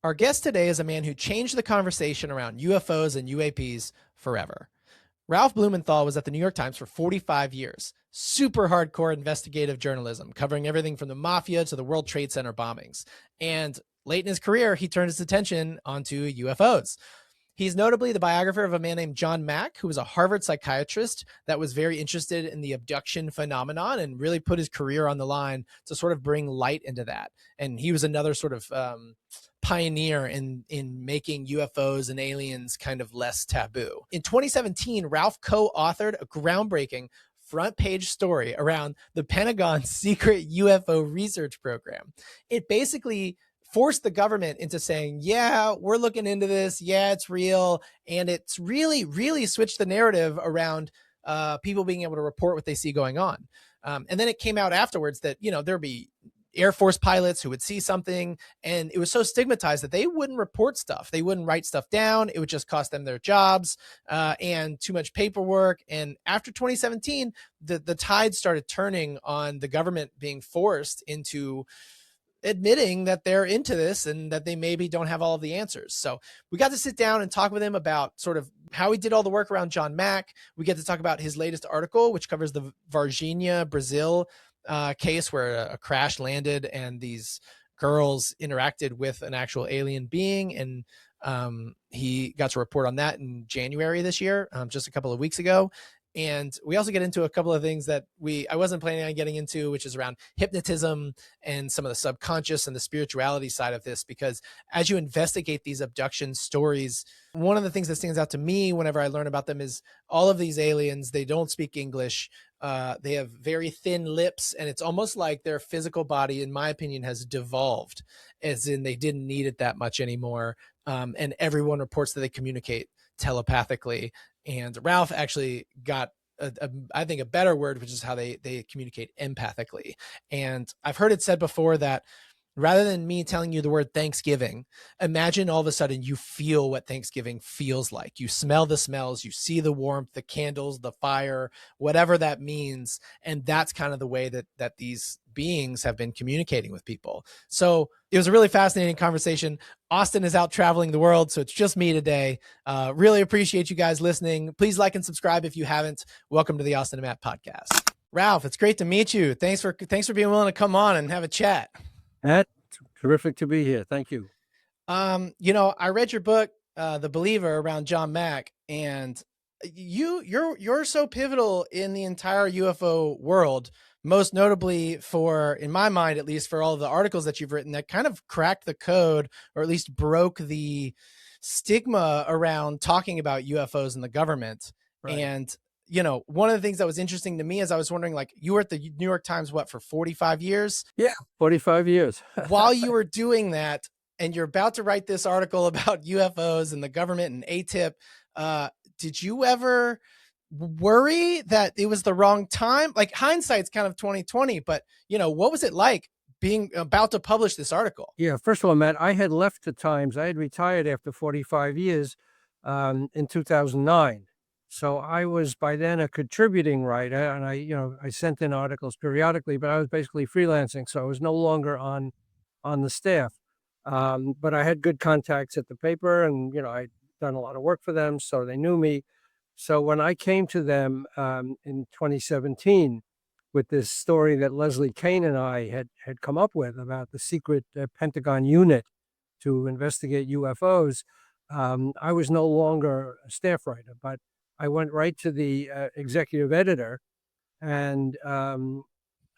Our guest today is a man who changed the conversation around UFOs and UAPs forever. Ralph Blumenthal was at the New York Times for 45 years. Super hardcore investigative journalism, covering everything from the mafia to the World Trade Center bombings. And late in his career, he turned his attention onto UFOs. He's notably the biographer of a man named John Mack, who was a Harvard psychiatrist that was very interested in the abduction phenomenon and really put his career on the line to sort of bring light into that. And he was another sort of pioneer in making UFOs and aliens kind of less taboo. In 2017, Ralph co-authored a groundbreaking front page story around the Pentagon's secret UFO research program. It basically forced the government into saying, yeah, we're looking into this. Yeah, it's real. And it's really, really switched the narrative around people being able to report what they see going on. And then it came out afterwards that, there'd be Air Force pilots who would see something, and it was so stigmatized that they wouldn't report stuff. They wouldn't write stuff down. It would just cost them their jobs and too much paperwork. And after 2017, the tide started turning on the government being forced into admitting that they're into this and that they maybe don't have all of the answers. So we got to sit down and talk with him about sort of how he did all the work around John Mack. We get to talk about his latest article, which covers the Varginha, Brazil case where a crash landed and these girls interacted with an actual alien being. And he got to report on that in January this year, just a couple of weeks ago. And we also get into a couple of things that I wasn't planning on getting into, which is around hypnotism and some of the subconscious and the spirituality side of this. Because as you investigate these abduction stories, one of the things that stands out to me whenever I learn about them is all of these aliens, they don't speak English. They have very thin lips, and it's almost like their physical body, in my opinion, has devolved, as in they didn't need it that much anymore. And everyone reports that they communicate telepathically. And Ralph actually got I think a better word, which is how they communicate empathically. And I've heard it said before that rather than me telling you the word Thanksgiving, imagine all of a sudden you feel what Thanksgiving feels like. You smell the smells, you see the warmth, the candles, the fire, whatever that means. And that's kind of the way that these beings have been communicating with people. So it was a really fascinating conversation. Austin is out traveling the world, so it's just me today. Really appreciate you guys listening. Please like and subscribe if you haven't. Welcome to the Austin and Matt podcast. Ralph, it's great to meet you. Thanks for being willing to come on and have a chat. Matt, terrific to be here. Thank you. I read your book, The Believer, around John Mack, and you're so pivotal in the entire UFO world, most notably for, in my mind, at least for all of the articles that you've written that kind of cracked the code, or at least broke the stigma around talking about UFOs and the government. Right. And one of the things that was interesting to me is I was wondering, like, you were at the New York Times, for 45 years? Yeah, 45 years. While you were doing that, and you're about to write this article about UFOs and the government and AATIP, did you ever worry that it was the wrong time? Like, hindsight's kind of 2020, but what was it like being about to publish this article? Yeah, first of all, Matt, I had left the Times. I had retired after 45 years in 2009. So I was by then a contributing writer, and I sent in articles periodically, but I was basically freelancing, so I was no longer on the staff. But I had good contacts at the paper, and I'd done a lot of work for them, so they knew me. So when I came to them in 2017 with this story that Leslie Kane and I had come up with about the secret Pentagon unit to investigate UFOs, I was no longer a staff writer, but I went right to the executive editor, and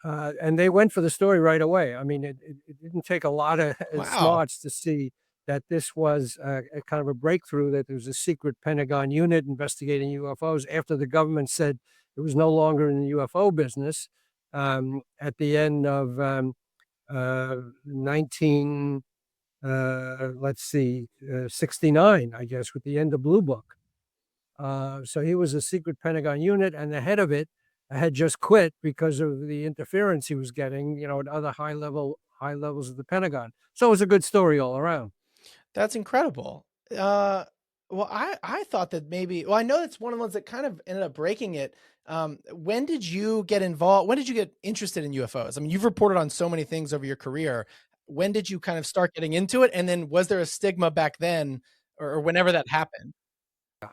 they went for the story right away. I mean, it didn't take a lot of smarts to see that this was a kind of a breakthrough, that there was a secret Pentagon unit investigating UFOs after the government said it was no longer in the UFO business at the end of 69, I guess, with the end of Blue Book. So he was a secret Pentagon unit, and the head of it had just quit because of the interference he was getting, at other high levels of the Pentagon. So it was a good story all around. That's incredible. Well, I thought that maybe, I know that's one of the ones that kind of ended up breaking it. When did you get involved? When did you get interested in UFOs? I mean, you've reported on so many things over your career. when did you kind of start getting into it? And then was there a stigma back then or whenever that happened?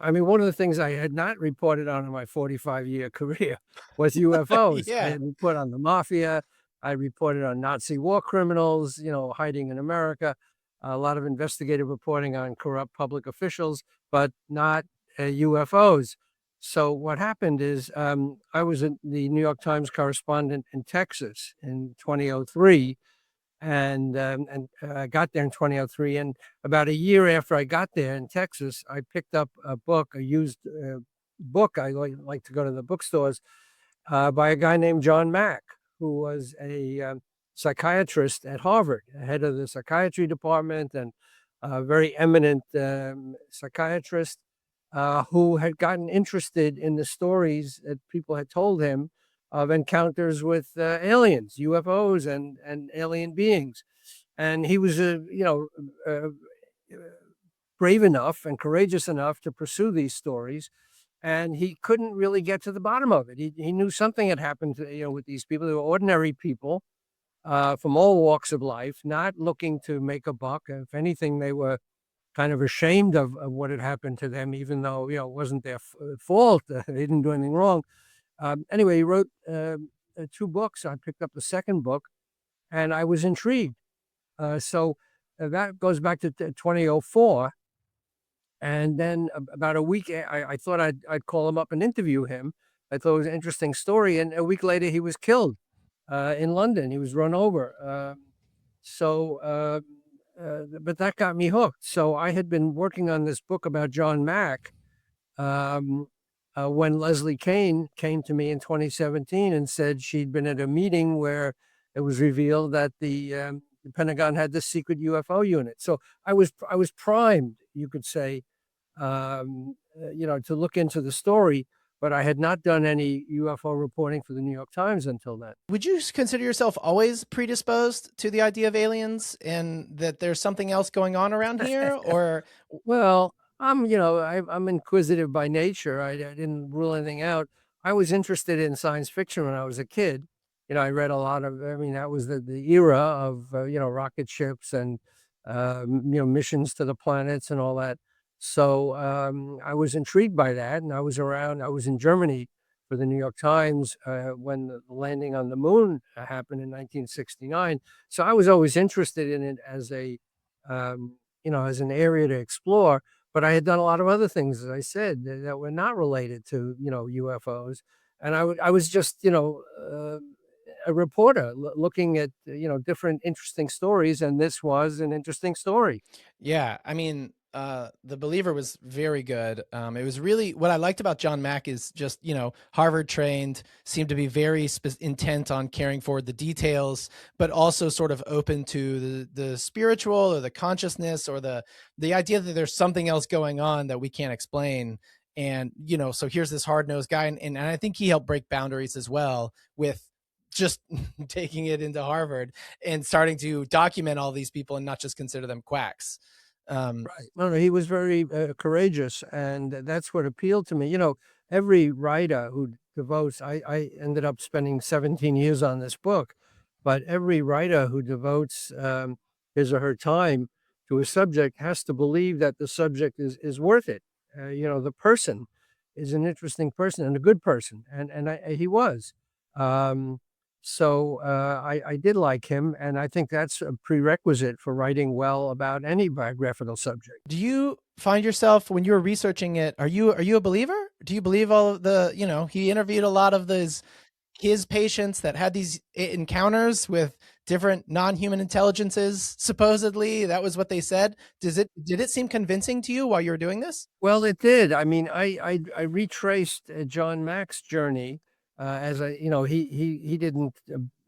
I mean, one of the things I had not reported on in my 45-year career was UFOs. I Yeah. had reported on the mafia. I reported on Nazi war criminals, hiding in America. A lot of investigative reporting on corrupt public officials, but not UFOs. So what happened is I was the New York Times correspondent in Texas in 2003, and I got there in 2003. And about a year after I got there in Texas, I picked up a book, a used book. I like to go to the bookstores by a guy named John Mack, who was a psychiatrist at Harvard, head of the psychiatry department, and a very eminent psychiatrist who had gotten interested in the stories that people had told him of encounters with aliens, UFOs, and alien beings. And he was, brave enough and courageous enough to pursue these stories. And he couldn't really get to the bottom of it. He knew something had happened to, with these people. They were ordinary people from all walks of life, not looking to make a buck. If anything, they were kind of ashamed of what had happened to them, even though, it wasn't their fault. They didn't do anything wrong. Anyway, he wrote two books. I picked up the second book, and I was intrigued. So that goes back to 2004. And then about a week, I thought I'd call him up and interview him. I thought it was an interesting story. And a week later, he was killed in London. He was run over. But that got me hooked. So I had been working on this book about John Mack when Leslie Kean came to me in 2017 and said she'd been at a meeting where it was revealed that the Pentagon had this secret UFO unit. So I was primed, you could say, to look into the story, but I had not done any UFO reporting for the New York Times until then. Would you consider yourself always predisposed to the idea of aliens and that there's something else going on around here? Or Well, I'm inquisitive by nature. I didn't rule anything out. I was interested in science fiction when I was a kid. I read a lot of, that was the era of, rocket ships and, missions to the planets and all that. So I was intrigued by that. And I was in Germany for the New York Times when the landing on the moon happened in 1969. So I was always interested in it as as an area to explore. But I had done a lot of other things, as I said, that were not related to, UFOs. And I was just, a reporter looking at, different interesting stories. And this was an interesting story. yeah, The Believer was very good. It was really what I liked about John Mack is just, Harvard trained, seemed to be very intent on carrying forward the details, but also sort of open to the spiritual or the consciousness or the idea that there's something else going on that we can't explain. And, so here's this hard-nosed guy. And I think he helped break boundaries as well with just taking it into Harvard and starting to document all these people and not just consider them quacks. Right. No, he was very courageous, and that's what appealed to me. Every writer who devotes, I ended up spending 17 years on this book, but every writer who devotes his or her time to a subject has to believe that the subject is worth it. The person is an interesting person and a good person, and he was. I did like him, and I think that's a prerequisite for writing well about any biographical subject. Do you find yourself when you were researching it, are you a believer? Do you believe all of he interviewed a lot of his patients that had these encounters with different non-human intelligences, supposedly? That was what they said. Did it seem convincing to you while you were doing this? Well, it did. I retraced John Mack's journey as he didn't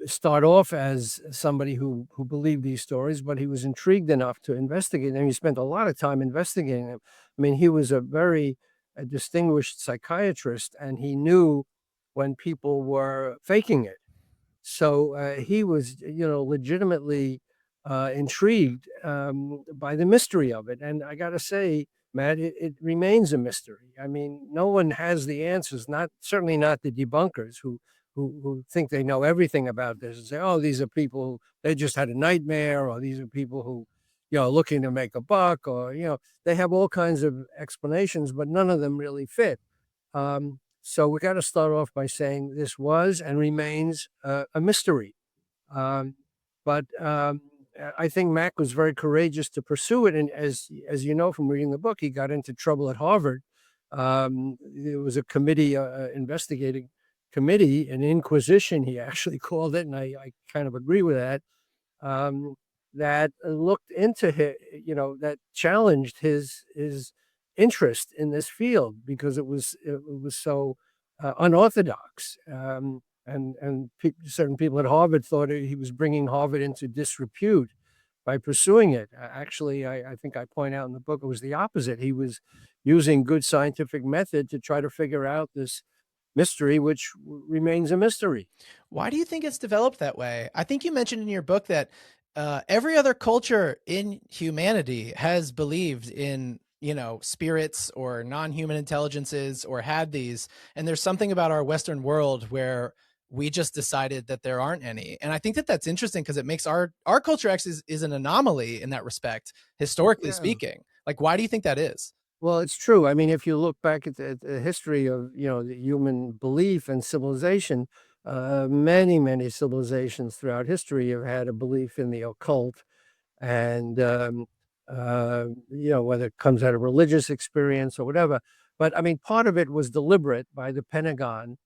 start off as somebody who believed these stories, but he was intrigued enough to investigate them. He spent a lot of time investigating them. He was a very distinguished psychiatrist, and he knew when people were faking it. So he was, legitimately intrigued by the mystery of it. And I got to say, Matt, it remains a mystery. No one has the answers. Certainly not the debunkers who who think they know everything about this and say, oh, these are people who, they just had a nightmare, or these are people who, looking to make a buck, or, they have all kinds of explanations, but none of them really fit. So we got to start off by saying this was and remains a mystery. Um, but I think Mack was very courageous to pursue it, and as you know from reading the book, he got into trouble at Harvard. There was a committee, investigating committee, an inquisition, he actually called it, and I kind of agree with that. Um, that looked into that challenged his interest in this field, because it was so unorthodox. And certain people at Harvard thought he was bringing Harvard into disrepute by pursuing it. Actually, I think I point out in the book, it was the opposite. He was using good scientific method to try to figure out this mystery, which remains a mystery. Why do you think it's developed that way? I think you mentioned in your book that every other culture in humanity has believed in, spirits or non-human intelligences, or had these. And there's something about our Western world where we just decided that there aren't any. And I think that that's interesting because it makes our culture actually is an anomaly in that respect, historically Yeah. speaking. Like, why do you think that is? Well, it's true. I mean, if you look back at the history of, the human belief and civilization, many, many civilizations throughout history have had a belief in the occult, and whether it comes out of religious experience or whatever. But I mean, part of it was deliberate by the Pentagon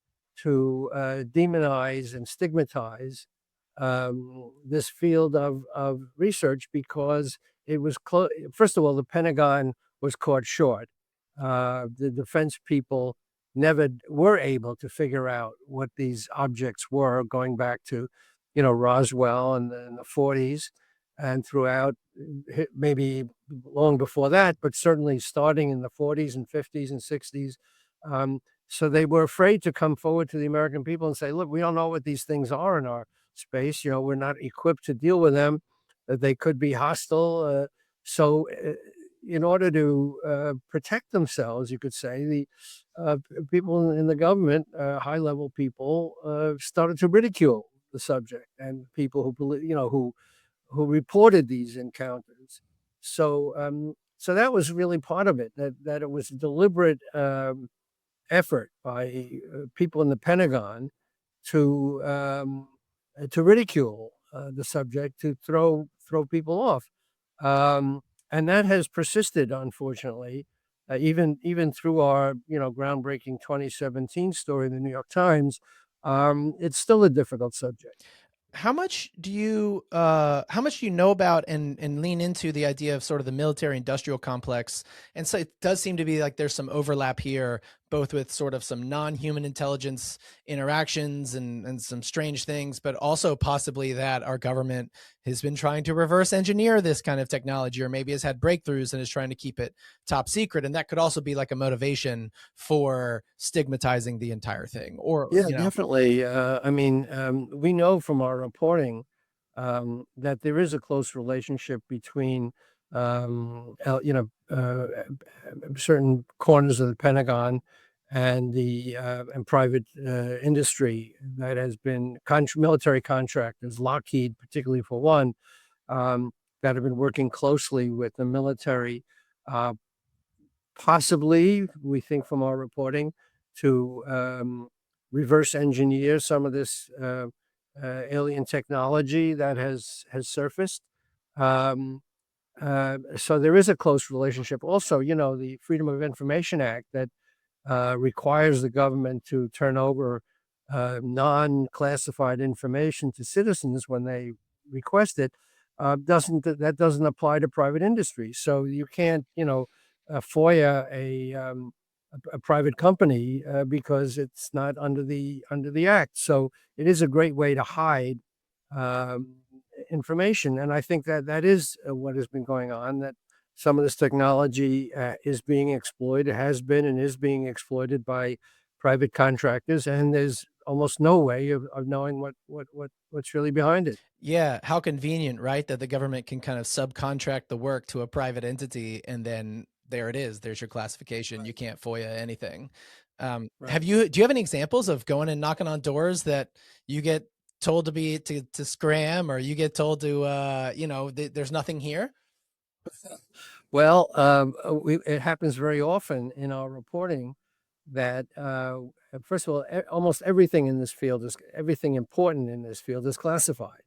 to demonize and stigmatize this field of research, because it was first of all, the Pentagon was caught short. The defense people never were able to figure out what these objects were, going back to, Roswell in the 40s, and throughout, maybe long before that, but certainly starting in the 40s and 50s and 60s. So they were afraid to come forward to the American people and say, look, we don't know what these things are in our space. We're not equipped to deal with them. They could be hostile. So in order to protect themselves, you could say, the people in the government, high-level people, started to ridicule the subject, and people who reported these encounters. So that was really part of it. That it was a deliberate effort by people in the Pentagon to ridicule the subject, to throw people off, and that has persisted, unfortunately, even through our groundbreaking 2017 story in the New York Times. It's still a difficult subject. How much do you know about and lean into the idea of sort of the military industrial complex? And so it does seem to be like there's some overlap here, both with sort of some non-human intelligence interactions and some strange things, but also possibly that our government has been trying to reverse engineer this kind of technology, or maybe has had breakthroughs and is trying to keep it top secret. And that could also be like a motivation for stigmatizing the entire thing, or, Yeah, definitely. I mean, we know from our reporting that there is a close relationship between, certain corners of the Pentagon and the and private industry that has been military contractors, Lockheed, particularly for one, um, that have been working closely with the military. Uh, Possibly, we think from our reporting, to reverse engineer some of this alien technology that has surfaced. Um, so there is a close relationship. Also, the Freedom of Information Act that requires the government to turn over non-classified information to citizens when they request it, doesn't apply to private industry. So you can't, FOIA a private company because it's not under the act. So it is a great way to hide um, information, and I think that that is what has been going on. That some of this technology is being exploited, has been and is being exploited by private contractors, and there's almost no way of knowing what's really behind it. Yeah, how convenient, right? That the government can kind of subcontract the work to a private entity, and then there it is. There's your classification. You Right. can't FOIA anything. Right. Do you have any examples of going and knocking on doors that you get told to scram, or you get told to, there's nothing here? Well, it happens very often in our reporting that, first of all, almost everything in this field everything important in this field is classified.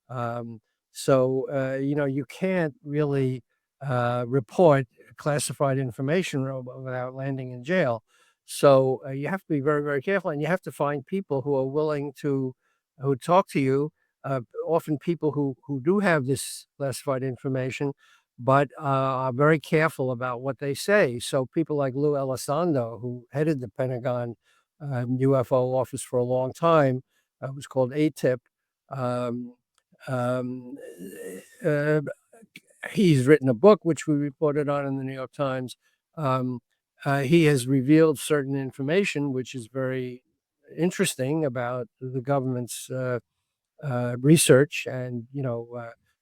Um, you can't really report classified information without landing in jail. So you have to be very, very careful, and you have to find people who are willing to who talk to you. Often people who do have this classified information, but are very careful about what they say. So people like Lou Elizondo, who headed the Pentagon UFO office for a long time, was called AATIP. Um, um, uh, he's written a book which we reported on in the New York Times. Um, he has revealed certain information which is very interesting about the government's research and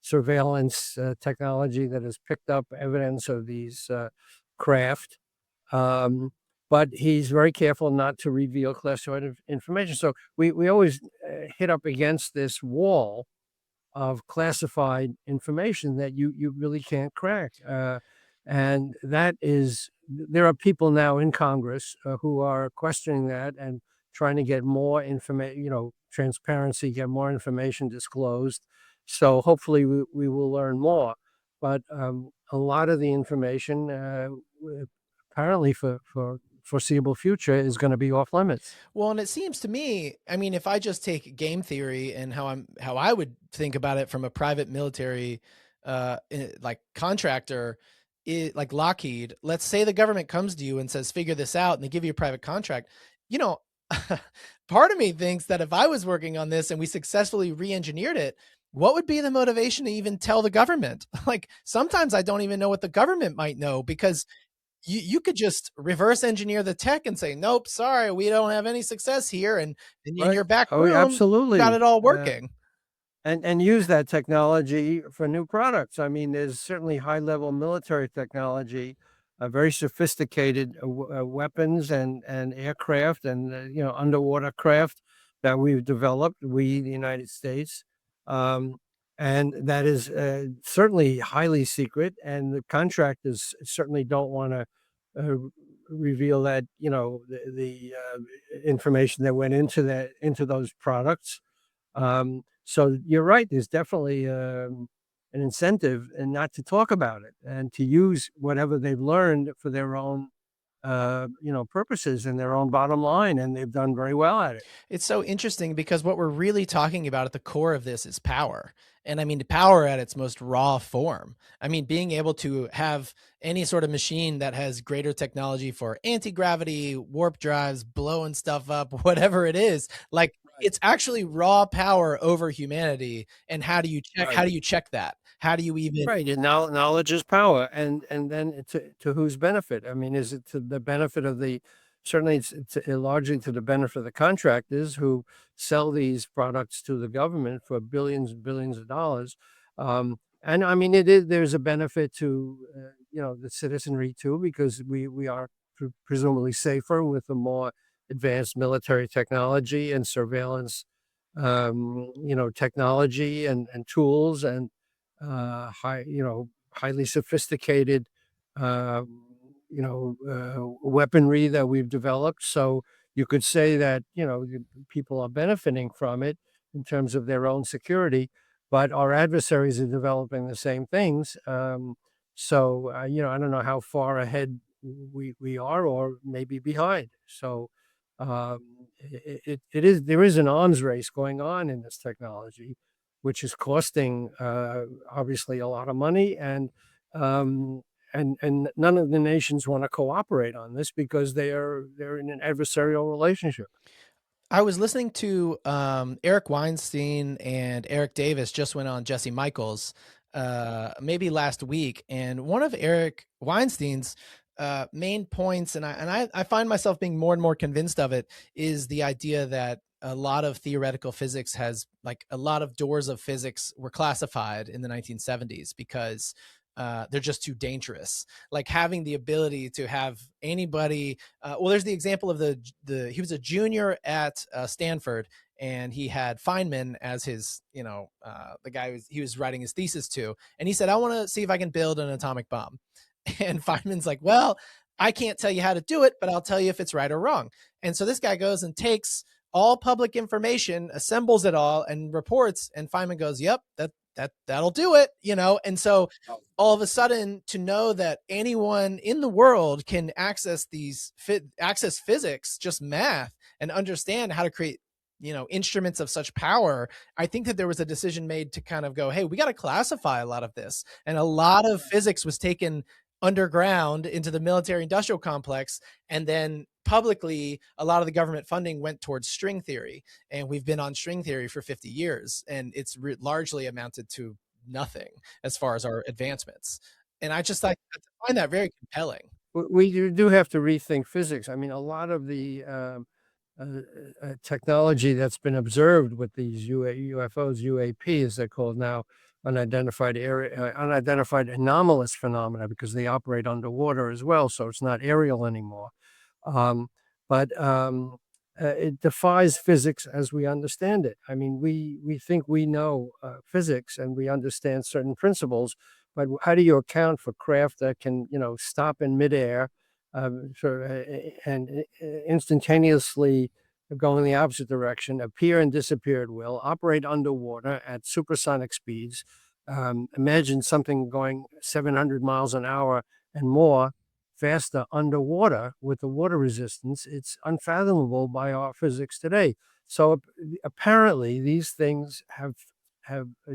surveillance technology that has picked up evidence of these craft. Um, but he's very careful not to reveal classified information. So we always hit up against this wall of classified information that you really can't crack. And that is, there are people now in Congress who are questioning that and trying to get more information, transparency, get more information disclosed. So hopefully we will learn more. But a lot of the information, apparently for foreseeable future, is going to be off limits. Well, and it seems to me, I mean, if I just take game theory and how I would think about it from a private military, like contractor, like Lockheed, let's say the government comes to you and says, figure this out, and they give you a private contract. You know, part of me thinks that if I was working on this and we successfully re-engineered it, what would be the motivation to even tell the government? Like sometimes I don't even know what the government might know, because you could just reverse engineer the tech and say, nope, sorry, we don't have any success here. And in Right. your back Oh, yeah, room, you got absolutely. it all working. And use that technology for new products. I mean, there's certainly high-level military technology, very sophisticated weapons and aircraft and underwater craft that we've developed, we, the United States, um, and that is certainly highly secret. And the contractors certainly don't want to uh, reveal that the information that went into those products. So you're right. There's definitely an incentive and not to talk about it and to use whatever they've learned for their own, purposes and their own bottom line. And they've done very well at it. It's so interesting because what we're really talking about at the core of this is power. And I mean, power at its most raw form. I mean, being able to have any sort of machine that has greater technology for anti-gravity, warp drives, blowing stuff up, whatever it is, like Right. it's actually raw power over humanity. And how Right. do you check that? How do you even Right. And knowledge is power. And then to whose benefit? I mean, is it to the benefit of certainly it's largely to the benefit of the contractors who sell these products to the government for billions and billions of dollars. And I mean, there's a benefit to, the citizenry too, because we are presumably safer with the more advanced military technology and surveillance, technology and tools and highly sophisticated, weaponry that we've developed. So you could say that, people are benefiting from it in terms of their own security, but our adversaries are developing the same things. I don't know how far ahead we are or maybe behind. So there is an arms race going on in this technology, which is costing obviously a lot of money, um, and none of the nations want to cooperate on this because they're in an adversarial relationship. I was listening to Eric Weinstein and Eric Davis just went on Jesse Michaels maybe last week, and one of Eric Weinstein's main points, and I find myself being more and more convinced of it, is the idea that a lot of theoretical physics has, like, a lot of doors of physics were classified in the 1970s because they're just too dangerous. Like having the ability to have anybody. Well, there's the example of the he was a junior at Stanford, and he had Feynman as his, the guy he was writing his thesis to, and he said, "I want to see if I can build an atomic bomb." And Feynman's like, "Well, I can't tell you how to do it, but I'll tell you if it's right or wrong." And so this guy goes and takes all public information, assembles it all, and reports. And Feynman goes, "Yep, that'll do it," And so all of a sudden, to know that anyone in the world can access access physics, just math, and understand how to create instruments of such power, I think that there was a decision made to kind of go, hey, we got to classify a lot of this. And a lot of physics was taken underground into the military industrial complex, and then publicly a lot of the government funding went towards string theory, and we've been on string theory for 50 years, and it's largely amounted to nothing as far as our advancements. And I find that very compelling. We do have to rethink physics. I mean, a lot of the technology that's been observed with these UFOs, UAPs, they're called now, unidentified anomalous phenomena, because they operate underwater as well, so it's not aerial anymore. But it defies physics as we understand it. I mean, we think we know physics and we understand certain principles, but how do you account for craft that can, stop in midair, and instantaneously go in the opposite direction, appear and disappear at will, operate underwater at supersonic speeds? Imagine something going 700 miles an hour and more faster underwater with the water resistance. It's unfathomable by our physics today. So apparently these things have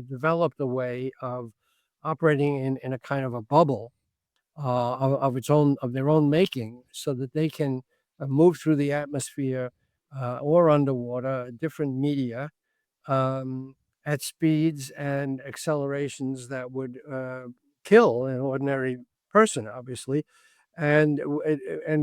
developed a way of operating in a kind of a bubble of their own making, so that they can move through the atmosphere or underwater, different media, at speeds and accelerations that would kill an ordinary person, obviously, and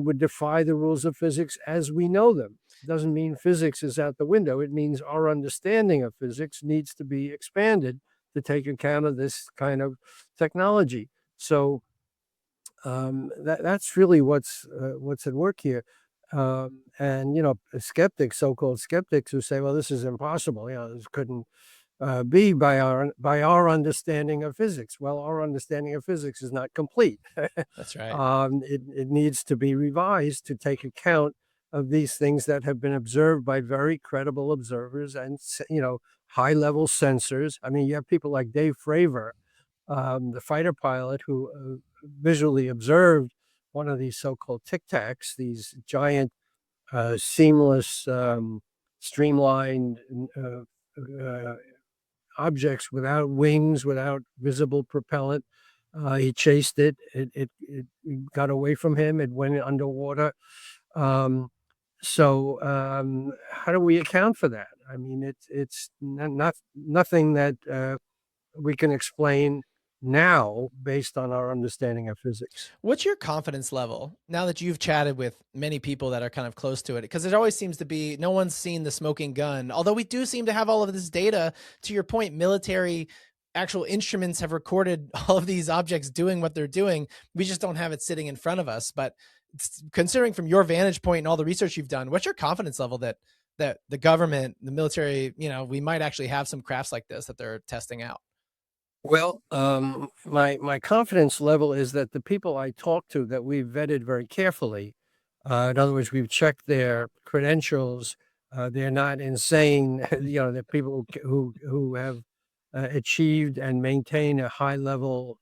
would defy the rules of physics as we know them. Doesn't mean physics is out the window. It means our understanding of physics needs to be expanded to take account of this kind of technology. So that's really what's at work here. And skeptics, so-called skeptics, who say, "Well, this is impossible. This couldn't be by our understanding of physics." Well, our understanding of physics is not complete. That's right. It needs to be revised to take account of these things that have been observed by very credible observers and high-level sensors. I mean, you have people like Dave Fravor, the fighter pilot, who visually observed one of these so-called Tic-Tacs, these giant, seamless, streamlined objects without wings, without visible propellant. He chased it. It got away from him. It went underwater. So how do we account for that? I mean, it's nothing that we can explain now based on our understanding of physics. What's your confidence level now that you've chatted with many people that are kind of close to it? Because it always seems to be no one's seen the smoking gun, although we do seem to have all of this data. To your point, military actual instruments have recorded all of these objects doing what they're doing. We just don't have it sitting in front of us. But considering from your vantage point and all the research you've done, what's your confidence level that the government, the military, we might actually have some crafts like this that they're testing out? Well, my confidence level is that the people I talk to, that we've vetted very carefully, in other words, we've checked their credentials. They're not insane. They're people who have achieved and maintain a high level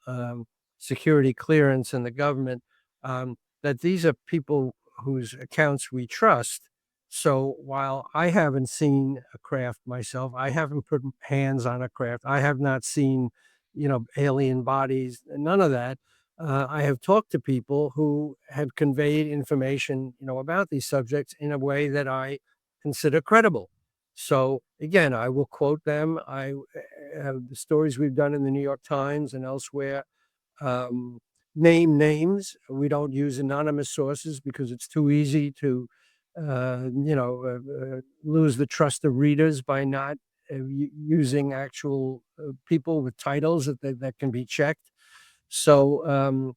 security clearance in the government. That these are people whose accounts we trust. So while I haven't seen a craft myself, I haven't put hands on a craft, I have not seen alien bodies, none of that. I have talked to people who have conveyed information, about these subjects in a way that I consider credible. So again, I will quote them. I have the stories we've done in the New York Times and elsewhere. Name names. We don't use anonymous sources because it's too easy to, lose the trust of readers by not using actual people with titles that can be checked. So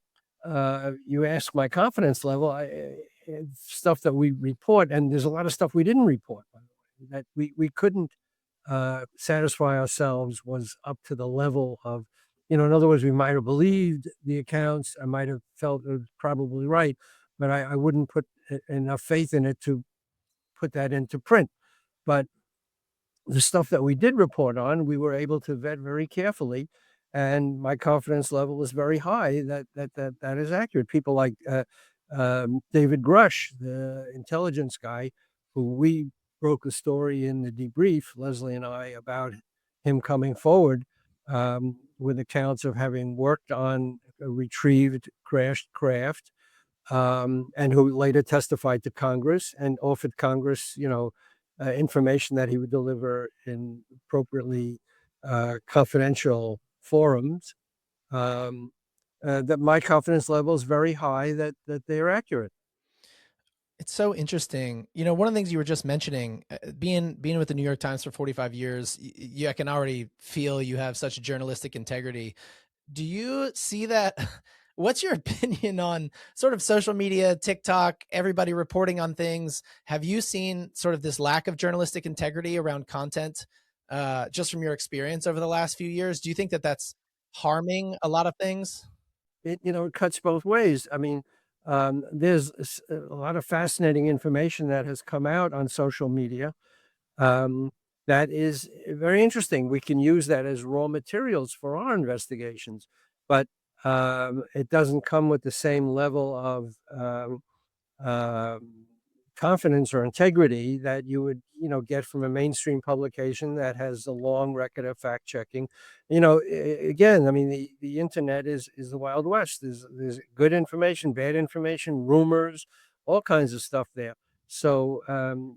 you ask my confidence level, stuff that we report, and there's a lot of stuff we didn't report, by the way, that we couldn't satisfy ourselves was up to the level of, in other words, we might have believed the accounts, I might have felt it was probably right, but I wouldn't put enough faith in it to put that into print. But the stuff that we did report on, we were able to vet very carefully, and my confidence level is very high that is accurate. People like David Grush, the intelligence guy, who we broke a story in the debrief, Leslie and I, about him coming forward with accounts of having worked on a retrieved crashed craft, and who later testified to Congress and offered Congress, information that he would deliver in appropriately confidential forums. Um, that my confidence level is very high that they are accurate. It's so interesting. One of the things you were just mentioning, being with the New York Times for 45 years, I can already feel you have such journalistic integrity. Do you see that? What's your opinion on sort of social media, TikTok, everybody reporting on things? Have you seen sort of this lack of journalistic integrity around content, just from your experience over the last few years? Do you think that that's harming a lot of things? It cuts both ways. I mean, there's a lot of fascinating information that has come out on social media, um, that is very interesting. We can use that as raw materials for our investigations, but it doesn't come with the same level of um, confidence or integrity that you would, get from a mainstream publication that has a long record of fact checking. Again, I mean, the internet is the Wild West. There's good information, bad information, rumors, all kinds of stuff there. So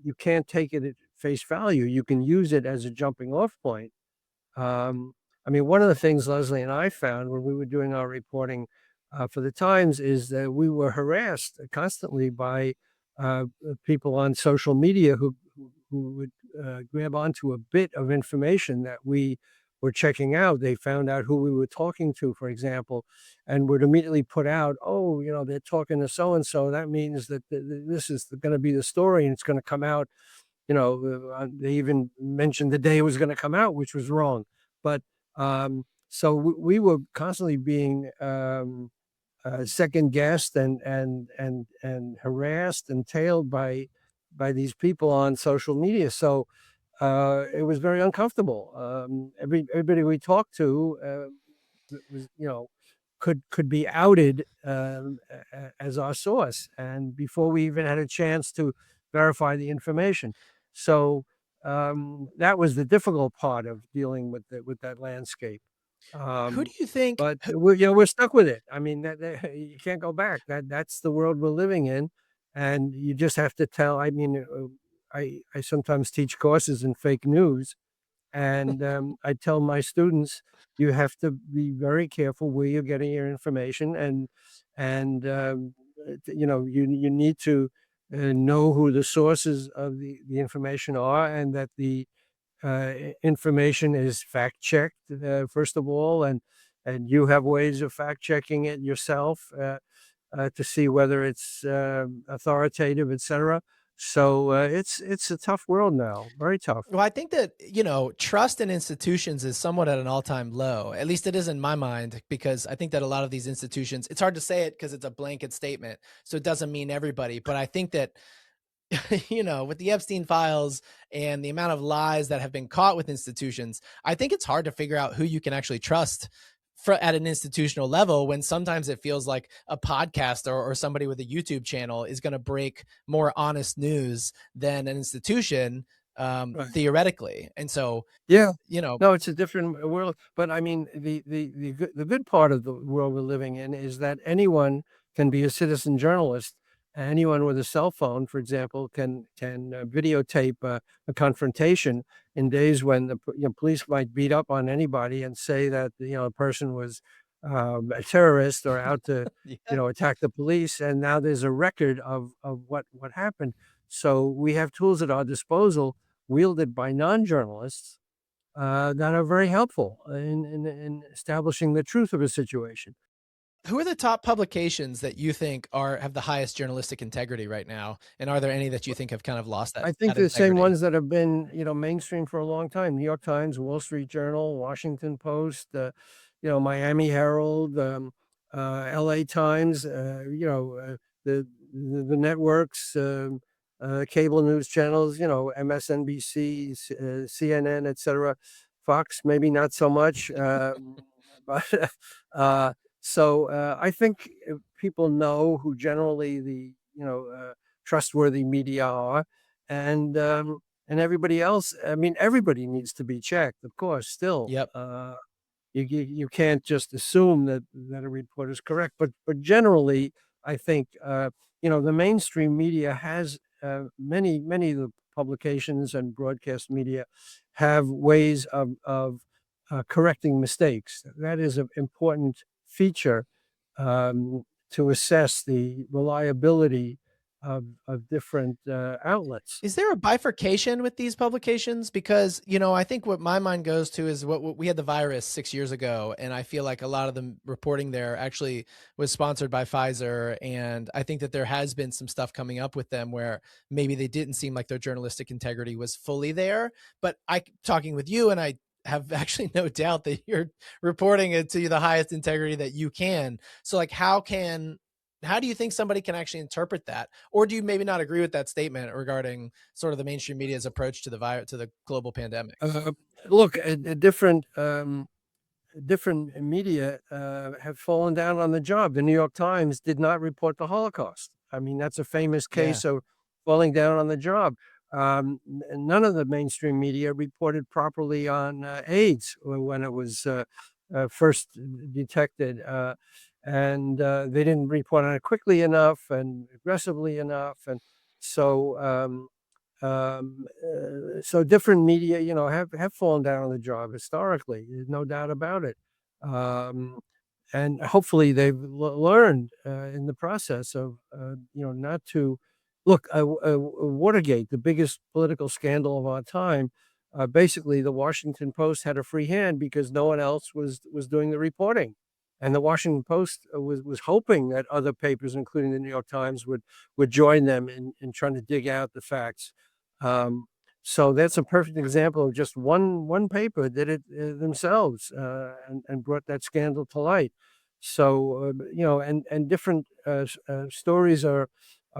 you can't take it at face value. You can use it as a jumping off point. um, I mean, one of the things Leslie and I found when we were doing our reporting for the Times is that we were harassed constantly by people on social media who would grab onto a bit of information that we were checking out. They found out who we were talking to, for example, and would immediately put out, "Oh, they're talking to so and so. That means that this is going to be the story, and it's going to come out." They even mentioned the day it was going to come out, which was wrong. But so we were constantly being second guessed and harassed and tailed by these people on social media. So it was very uncomfortable. Everybody we talked to was, could be outed as our source, and before we even had a chance to verify the information. So that was the difficult part of dealing with that landscape. Who do Um, you think? but we're stuck with it. I mean, you can't go back. That's the world we're living in, and you just have to tell. I mean, I sometimes teach courses in fake news, and I tell my students, you have to be very careful where you're getting your information, and you need to know who the sources of the information are, and that the information is fact checked first of all, and you have ways of fact checking it yourself to see whether it's authoritative, etc. So it's a tough world now, very tough. Well, I think that, trust in institutions is somewhat at an all-time low. At least it is in my mind, because I think that a lot of these institutions, it's hard to say it because it's a blanket statement. So it doesn't mean everybody. But I think that, with the Epstein files and the amount of lies that have been caught with institutions, I think it's hard to figure out who you can actually trust at an institutional level, when sometimes it feels like a podcast or somebody with a YouTube channel is going to break more honest news than an institution, Right. theoretically. And so, Yeah. you know, No, it's a different world, but I mean, the good part of the world we're living in is that anyone can be a citizen journalist. Anyone with a cell phone, for example, can videotape a confrontation in days when the police might beat up on anybody and say that a person was a terrorist or out to yeah. attack the police, and now there's a record of what happened. So we have tools at our disposal wielded by non-journalists that are very helpful in establishing the truth of a situation. Who are the top publications that you think have the highest journalistic integrity right now? And are there any that you think have kind of lost I think that the same integrity? ones that have been, mainstream for a long time: New York Times, Wall Street Journal, Washington Post, Miami Herald, LA Times, the networks, cable news channels, MSNBC, CNN, etc. Fox, maybe not so much. But I think people know who generally the, trustworthy media are, and everybody else. I mean, everybody needs to be checked, of course. Still, Yep. you can't just assume that a report is correct. But generally, I think the mainstream media has many of the publications and broadcast media have ways of correcting mistakes. That is an important feature to assess the reliability of different outlets. Is there a bifurcation with these publications? Because, I think what my mind goes to is what we had the virus 6 years ago. And I feel like a lot of the reporting there actually was sponsored by Pfizer. And I think that there has been some stuff coming up with them where maybe they didn't seem like their journalistic integrity was fully there. But talking with you, and I have actually no doubt that you're reporting it to the highest integrity that you can. So like, how do you think somebody can actually interpret that? Or do you maybe not agree with that statement regarding sort of the mainstream media's approach to the global pandemic? Look, different media have fallen down on the job. The New York Times did not report the Holocaust. I mean, that's a famous Yeah. case of falling down on the job. None of the mainstream media reported properly on AIDS when it was first detected. They didn't report on it quickly enough and aggressively enough. And so, so different media, have fallen down on the job historically. There's no doubt about it. And hopefully they've learned in the process of, not to look. Watergate, the biggest political scandal of our time. Basically, the Washington Post had a free hand because no one else was doing the reporting, and the Washington Post was hoping that other papers, including the New York Times, would join them in trying to dig out the facts. Um, so that's a perfect example of just one paper did it themselves and brought that scandal to light. So and different stories are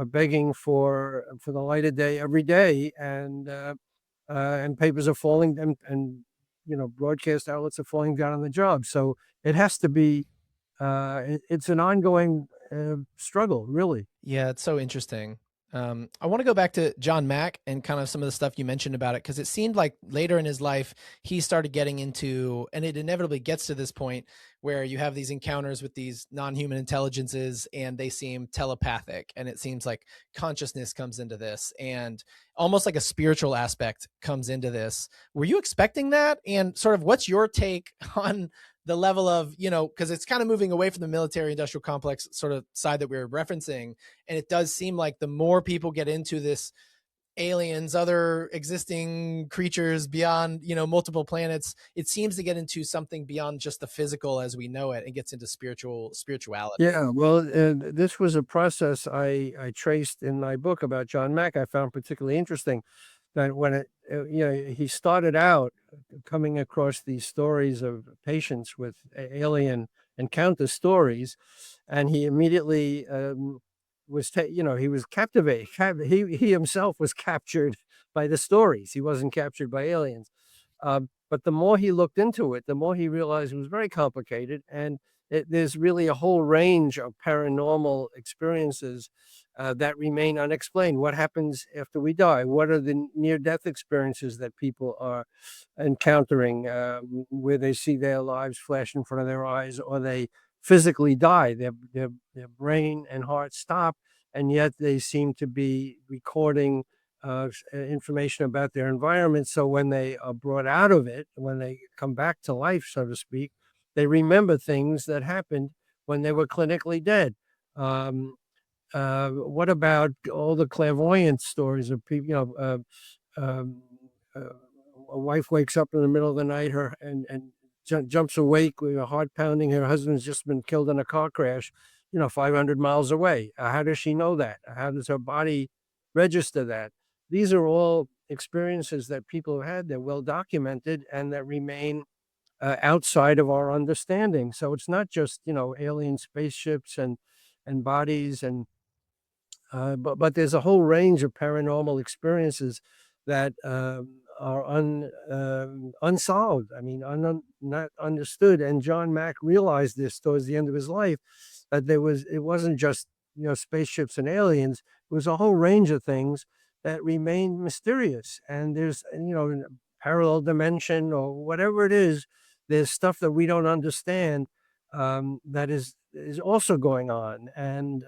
begging for the light of day every day, and papers are falling, and broadcast outlets are falling down on the job. So it has to be. It's an ongoing struggle, really. Yeah, it's so interesting. I want to go back to John Mack and kind of some of the stuff you mentioned about it, because it seemed like later in his life he started getting into, and it inevitably gets to this point where you have these encounters with these non-human intelligences and they seem telepathic, and it seems like consciousness comes into this and almost like a spiritual aspect comes into this. Were you expecting that? And sort of what's your take on the level of, because it's kind of moving away from the military industrial complex sort of side that we were referencing. And it does seem like the more people get into this aliens, other existing creatures beyond, multiple planets, it seems to get into something beyond just the physical as we know it and gets into spirituality. Yeah, well, this was a process I traced in my book about John Mack. I found particularly interesting that when he started out coming across these stories of patients with alien encounter stories, and he immediately he was captivated. He himself was captured by the stories. He wasn't captured by aliens. But the more he looked into it, the more he realized it was very complicated, and there's really a whole range of paranormal experiences that remain unexplained. What happens after we die? What are the near-death experiences that people are encountering, where they see their lives flash in front of their eyes, or they physically die? Their brain and heart stop, and yet they seem to be recording information about their environment. So when they are brought out of it, when they come back to life, so to speak, they remember things that happened when they were clinically dead. What about all the clairvoyant stories of people? Um, a wife wakes up in the middle of the night, and jumps awake with her heart pounding. Her husband's just been killed in a car crash, 500 miles away. How does she know that? How does her body register that? These are all experiences that people have had. They're well documented and that remain outside of our understanding. So it's not just alien spaceships and bodies but there's a whole range of paranormal experiences that are unsolved. I mean, not understood. And John Mack realized this towards the end of his life, that it wasn't just spaceships and aliens. It was a whole range of things that remain mysterious. And there's parallel dimension or whatever it is. There's stuff that we don't understand that is also going on, and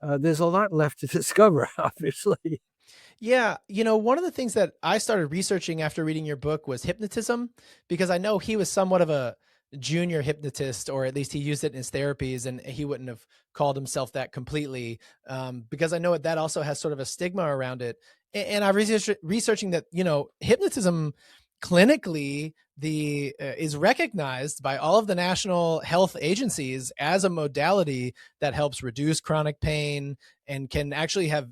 there's a lot left to discover, obviously. Yeah, one of the things that I started researching after reading your book was hypnotism, because I know he was somewhat of a junior hypnotist, or at least he used it in his therapies, and he wouldn't have called himself that completely, because I know that also has sort of a stigma around it. And I was researching that hypnotism clinically is recognized by all of the national health agencies as a modality that helps reduce chronic pain and can actually have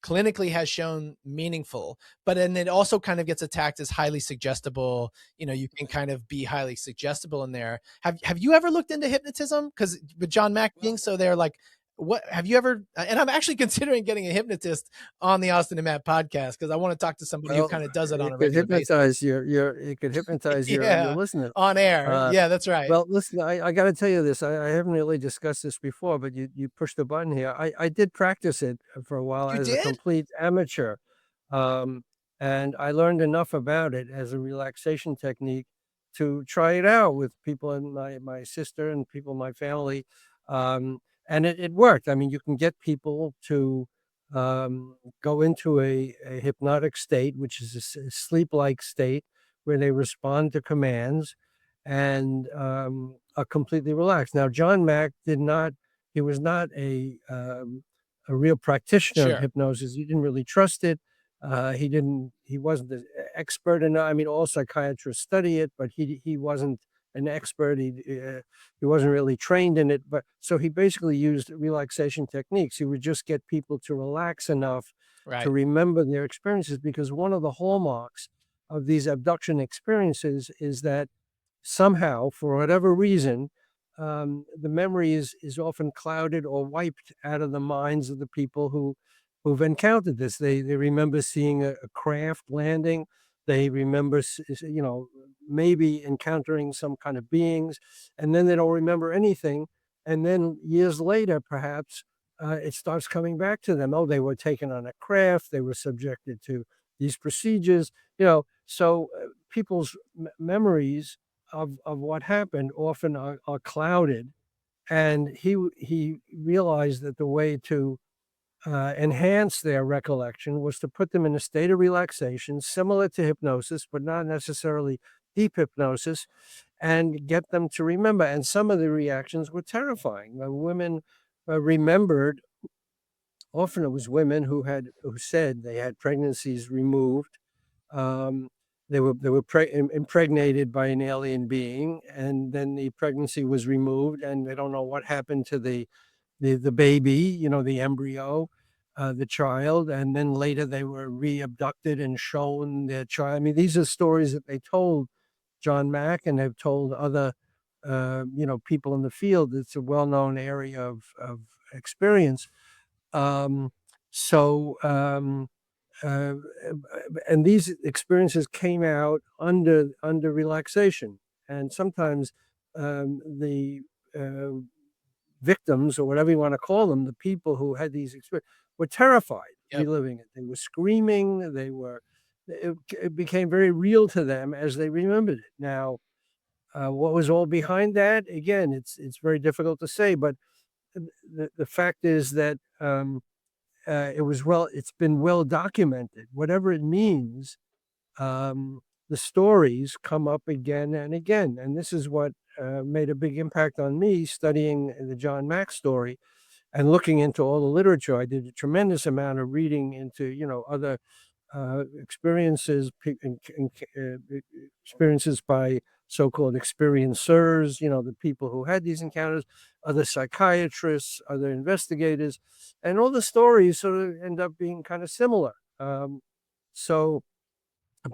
clinically has shown meaningful. But then it also kind of gets attacked as highly suggestible. You can kind of be highly suggestible in there. Have you ever looked into hypnotism? Because with John Mack being so there, like, what have you ever, and I'm actually considering getting a hypnotist on the Austin and Matt podcast, because I want to talk to somebody who kind of does it on a regular basis. It could hypnotize your Yeah, listeners. on air. Yeah, that's right. Well, listen, I got to tell you this. I haven't really discussed this before, but you pushed the button here. I did practice it for a while You as a did? complete amateur. Um, and I learned enough about it as a relaxation technique to try it out with people in my sister and people in my family. And it worked. I mean, you can get people to go into a hypnotic state, which is a sleep-like state where they respond to commands and are completely relaxed. Now, John Mack he was not a real practitioner of Sure. hypnosis. He didn't really trust it. He wasn't an expert enough. I mean, all psychiatrists study it, but he wasn't an expert. He wasn't really trained in it. But so he basically used relaxation techniques. He would just get people to relax enough to Right. remember their experiences, because one of the hallmarks of these abduction experiences is that somehow, for whatever reason, the memory is often clouded or wiped out of the minds of the people who've encountered this. They remember seeing a craft landing. They remember, maybe encountering some kind of beings, and then they don't remember anything. And then years later, perhaps, it starts coming back to them. Oh, they were taken on a craft. They were subjected to these procedures. So people's memories of what happened often are clouded. And he realized that the way to enhance their recollection was to put them in a state of relaxation, similar to hypnosis, but not necessarily deep hypnosis, and get them to remember. And some of the reactions were terrifying. Women remembered. Often it was women who said they had pregnancies removed. Um, they were impregnated by an alien being, and then the pregnancy was removed, and they don't know what happened to the baby, the embryo, the child, and then later they were re-abducted and shown their child. I mean, these are stories that they told John Mack and have told other, people in the field. It's a well-known area of experience. Um, so, uh, and these experiences came out under relaxation, and sometimes the victims, or whatever you want to call them, the people who had these experiences, were terrified Yep. reliving it. They were screaming. It became very real to them as they remembered it. Now, what was all behind that? Again, it's very difficult to say, but the fact is that it's been well documented. Whatever it means, the stories come up again and again. And this is what made a big impact on me, studying the John Mack story and looking into all the literature. I did a tremendous amount of reading into, other experiences, experiences by so-called experiencers, the people who had these encounters, other psychiatrists, other investigators, and all the stories sort of end up being kind of similar. So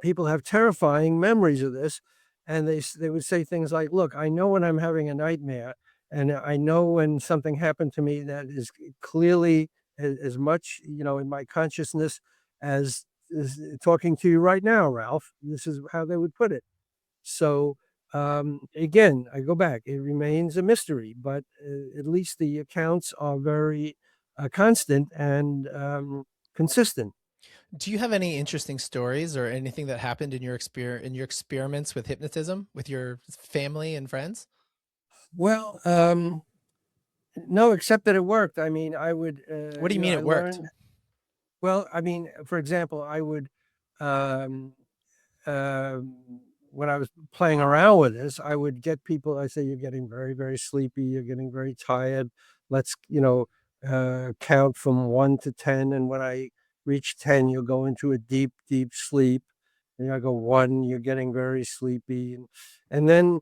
people have terrifying memories of this, and they would say things like, "Look, I know when I'm having a nightmare, and I know when something happened to me that is clearly as much, in my consciousness as talking to you right now, Ralph." This is how they would put it. So again, I go back. It remains a mystery, but at least the accounts are very constant and consistent. Do you have any interesting stories or anything that happened in your experiments with hypnotism with your family and friends? Well, no, except that it worked. I mean, I would, What do you mean I it worked? learned. Well, I mean, for example, I would, um, um, when I was playing around with this, I would get people. I say, "You're getting very, very sleepy. You're getting very tired. Let's, count from 1 to 10. And when I reach 10, you'll go into a deep, deep sleep." And I go 1, you're getting very sleepy. And then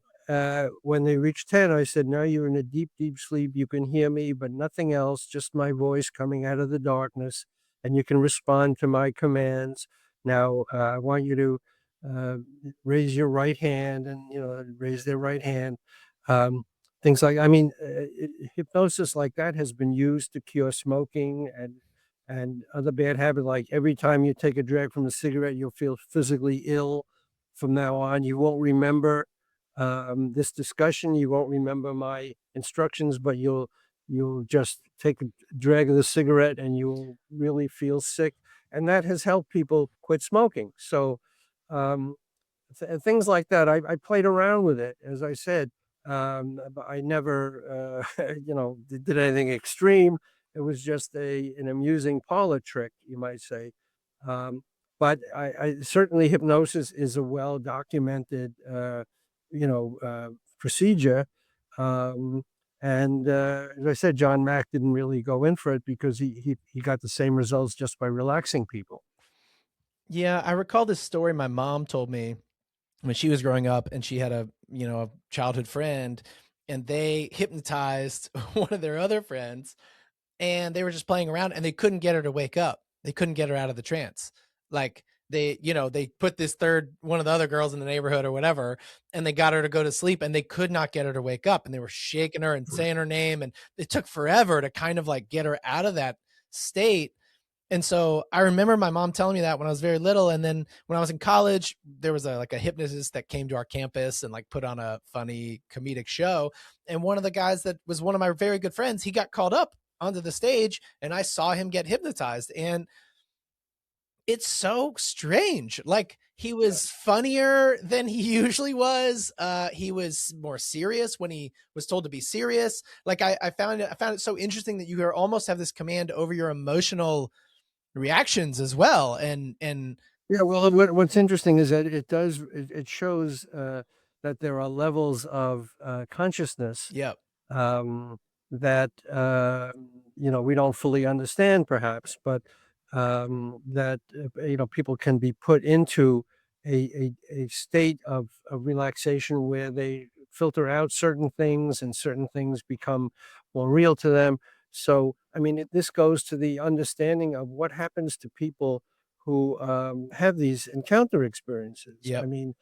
when they reached 10, I said, "Now you're in a deep, deep sleep. You can hear me, but nothing else, just my voice coming out of the darkness. And you can respond to my commands. Now, I want you to uh, raise your right hand," and, raise their right hand. Um, Things like, I mean, hypnosis like that has been used to cure smoking and other bad habits. Like every time you take a drag from a cigarette, you'll feel physically ill from now on. You won't remember this discussion. You won't remember my instructions, but you'll just take a drag of the cigarette and you'll really feel sick. And that has helped people quit smoking. So um, things like that. I played around with it, as I said. But I never, did anything extreme. It was just an amusing parlor trick, you might say. Um, but I certainly hypnosis is a well documented, procedure. Um, and as I said, John Mack didn't really go in for it because he got the same results just by relaxing people. Yeah, I recall this story my mom told me when she was growing up and she had a childhood friend and they hypnotized one of their other friends and they were just playing around and they couldn't get her to wake up. They couldn't get her out of the trance. Like they put this third one of the other girls in the neighborhood or whatever, and they got her to go to sleep and they could not get her to wake up. And they were shaking her and saying her name. And it took forever to kind of like get her out of that state. And so I remember my mom telling me that when I was very little. And then when I was in college, there was a hypnotist that came to our campus and like put on a funny comedic show. And one of the guys that was one of my very good friends, he got called up onto the stage and I saw him get hypnotized. And it's so strange. Like he was funnier than he usually was. He was more serious when he was told to be serious. Like I found it so interesting that you almost have this command over your emotional reactions as well. And Yeah, well, what's interesting is that it shows that there are levels of consciousness yeah. um, that we don't fully understand, perhaps, but that people can be put into a state of relaxation where they filter out certain things and certain things become more real to them. So, I mean, this goes to the understanding of what happens to people who have these encounter experiences. I Yep. mean,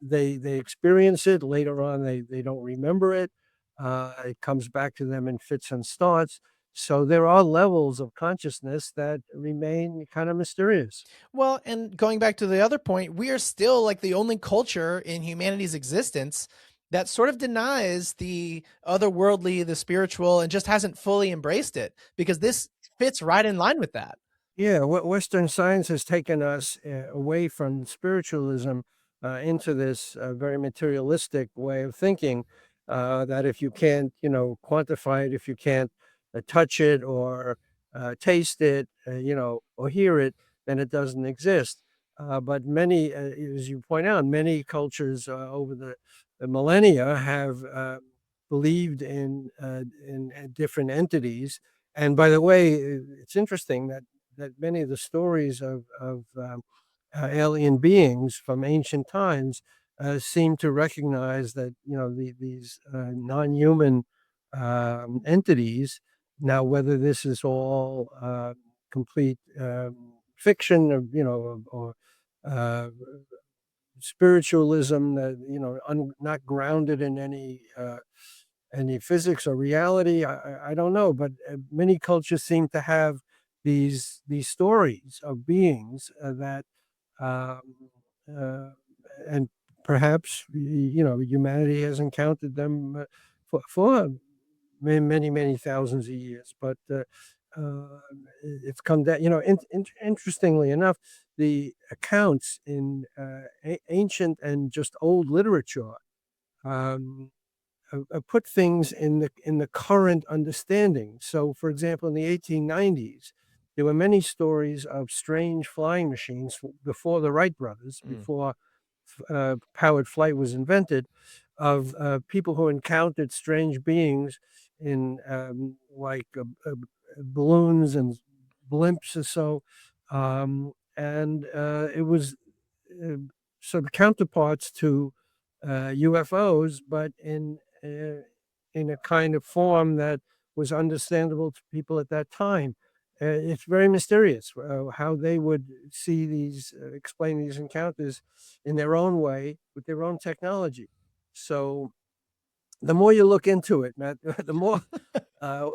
they experience it later on. They don't remember it. It comes back to them in fits and starts. So there are levels of consciousness that remain kind of mysterious. Well, and going back to the other point, we are still like the only culture in humanity's existence that sort of denies the otherworldly, the spiritual, and just hasn't fully embraced it because this fits right in line with that. Yeah, what Western science has taken us away from spiritualism into this very materialistic way of thinking. That if you can't, quantify it, if you can't touch it or taste it, or hear it, then it doesn't exist. But many, as you point out, many cultures over the millennia have believed in different entities. And by the way, it's interesting that many of the stories of alien beings from ancient times seem to recognize that, these non-human entities. Now, whether this is all complete fiction, or uh, spiritualism that, not grounded in any physics or reality, I don't know, but many cultures seem to have these stories of beings that um, uh, and perhaps humanity has encountered them for many thousands of years, but uh, it's come down. Interestingly enough, the accounts in ancient and just old literature um, put things in the current understanding. So, for example, in the 1890s, there were many stories of strange flying machines before the Wright brothers, Mm. before powered flight was invented, of people who encountered strange beings in like balloons and blimps or so, and it was uh, sort of counterparts to UFOs, but in a kind of form that was understandable to people at that time. It's very mysterious how they would see these, explain these encounters in their own way with their own technology. So the more you look into it, Matt, the more uh,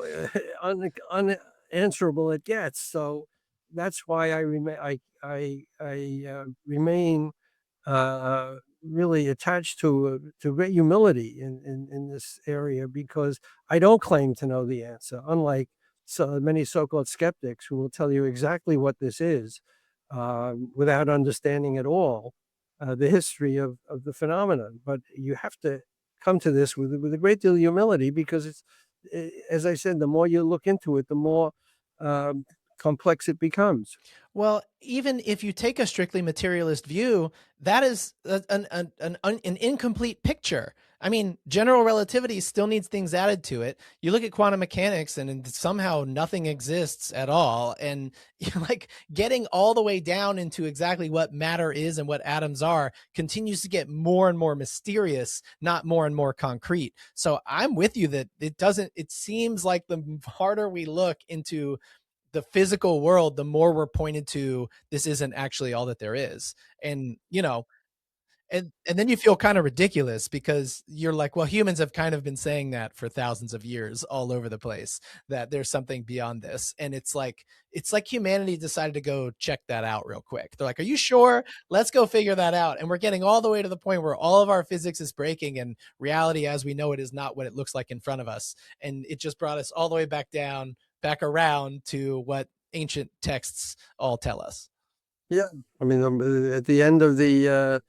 unanswerable it gets. So that's why I remain really attached to great humility in this area, because I don't claim to know the answer, unlike many so-called skeptics who will tell you exactly what this is without understanding at all the history of the phenomenon. But you have to come to this with a great deal of humility, because as I said, the more you look into it, the more um, complex it becomes. Well, even if you take a strictly materialist view, that is an incomplete picture. I mean, general relativity still needs things added to it. You look at quantum mechanics and somehow nothing exists at all. And like getting all the way down into exactly what matter is and what atoms are continues to get more and more mysterious, not more and more concrete. So I'm with you that it seems like the harder we look into the physical world, the more we're pointed to this isn't actually all that there is. And and then you feel kind of ridiculous because you're like, well, humans have kind of been saying that for thousands of years all over the place, that there's something beyond this. And it's like humanity decided to go check that out real quick. They're like, are you sure? Let's go figure that out. And we're getting all the way to the point where all of our physics is breaking and reality as we know it is not what it looks like in front of us. And it just brought us all the way back around to what ancient texts all tell us. Yeah, I mean, at the end of the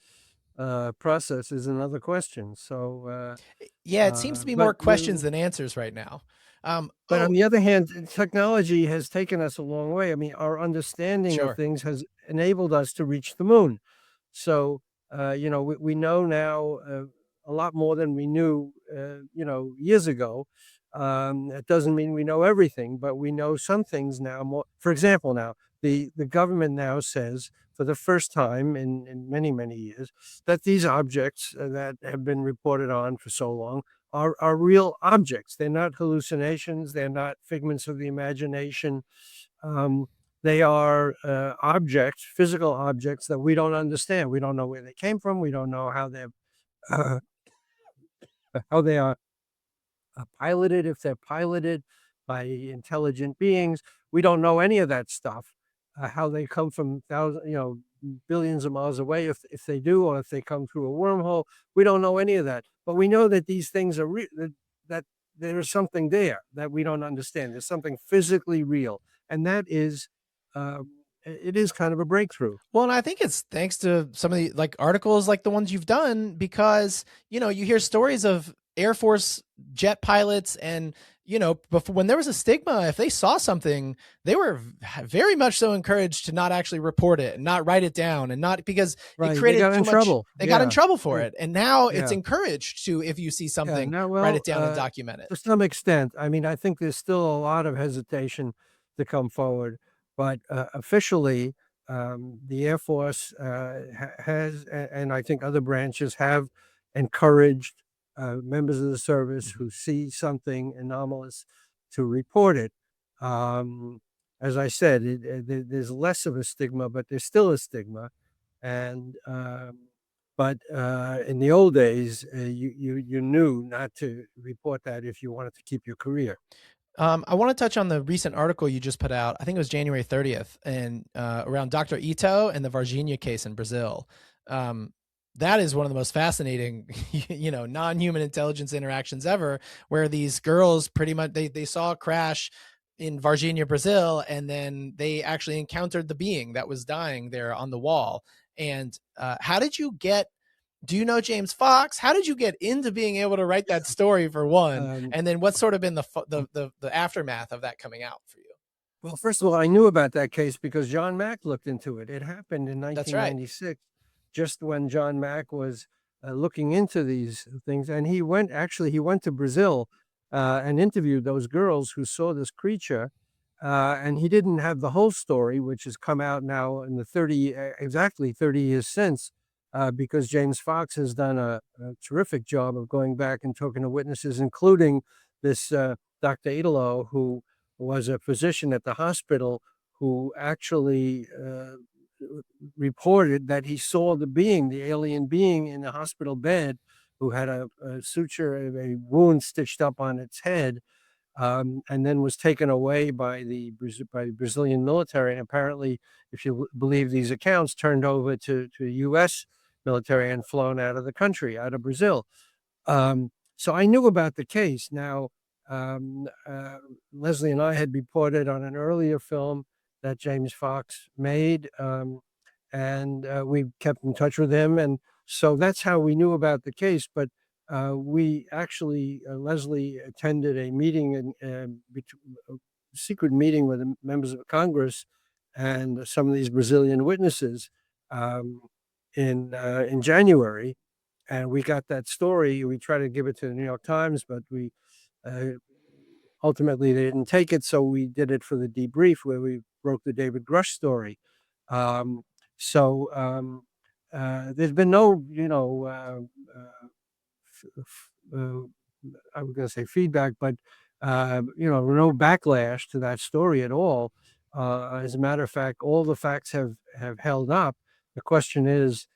process is another question. So, Yeah, it seems to be more questions than answers right now. but on Oh, the other hand, technology has taken us a long way. I mean, our understanding of sure. things has enabled us to reach the moon. So, we know now a lot more than we knew, years ago. It doesn't mean we know everything, but we know some things now more. For example, now the government now says for the first time in many years that these objects that have been reported on for so long are real objects. They're not hallucinations. They're not figments of the imagination. Um, they are objects, physical objects that we don't understand. We don't know where they came from. We don't know uh, how they are piloted, if they're piloted by intelligent beings. We don't know any of that stuff. How they come from billions of miles away, if they do, or if they come through a wormhole. We don't know any of that. But we know that these things are real, that there is something there that we don't understand. There's something physically real. And that is, it is kind of a breakthrough. Well, and I think it's thanks to some of the like articles like the ones you've done because, you hear stories of Air Force jet pilots and, before when there was a stigma, if they saw something, they were very much so encouraged to not actually report it and not write it down and not because it Right. They created got too in much. trouble. They got in Yeah. trouble for Yeah. it. And now it's Yeah. encouraged to, if you see Yeah, something, no, write well, it down and document it. to some extent. I mean, I think there's still a lot of hesitation to come forward, but officially, the Air Force has, and I think other branches have encouraged members of the service who see something anomalous to report it. Um, as I said, there's less of a stigma, but there's still a stigma. And but in the old days, you knew not to report that if you wanted to keep your career. I want to touch on the recent article you just put out. I think it was January 30th, and around Dr. Ito and the Varginha case in Brazil. Um, that is one of the most fascinating, non-human intelligence interactions ever, where these girls pretty much they saw a crash in Varginha, Brazil, and then they actually encountered the being that was dying there on the wall. And how did you get? Do you know James Fox? How did you get into being able to write that story, for one? Um, And then what's sort of been the aftermath of that coming out for you? Well, first of all, I knew about that case because John Mack looked into it. It happened in That's right. 1996, just when John Mack was looking into these things. And he went to Brazil and interviewed those girls who saw this creature. And he didn't have the whole story, which has come out now in the exactly 30 years since, because James Fox has done a terrific job of going back and talking to witnesses, including this Dr. Idolo, who was a physician at the hospital who actually reported that he saw the alien being in the hospital bed, who had a suture, a wound stitched up on its head, and then was taken away by the Brazilian military. And apparently, if you believe these accounts, turned over to U.S. military and flown out of the country, out of Brazil. So I knew about the case. Now, um, uh, Leslie and I had reported on an earlier film that James Fox made, and we kept in touch with him. And so that's how we knew about the case. But we actually, Leslie attended a meeting, a secret meeting with the members of Congress and some of these Brazilian witnesses um, in January, and we got that story. We tried to give it to the New York Times, but we ultimately they didn't take it. So we did it for the debrief, where we broke the David Grush story. Um, so there's been no, I was going to say feedback, but no backlash to that story at all. As a matter of fact, all the facts have held up. The question is,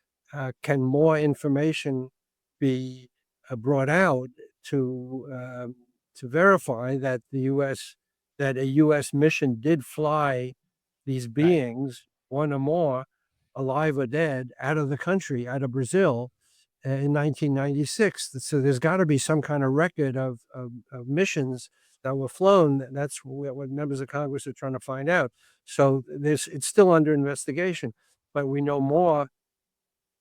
can more information be brought out to verify that a U.S. mission did fly these Right. beings, one or more, alive or dead, out of the country, out of Brazil, in 1996. So there's got to be some kind of record of missions that were flown. That's what members of Congress are trying to find out. So it's still under investigation, but we know more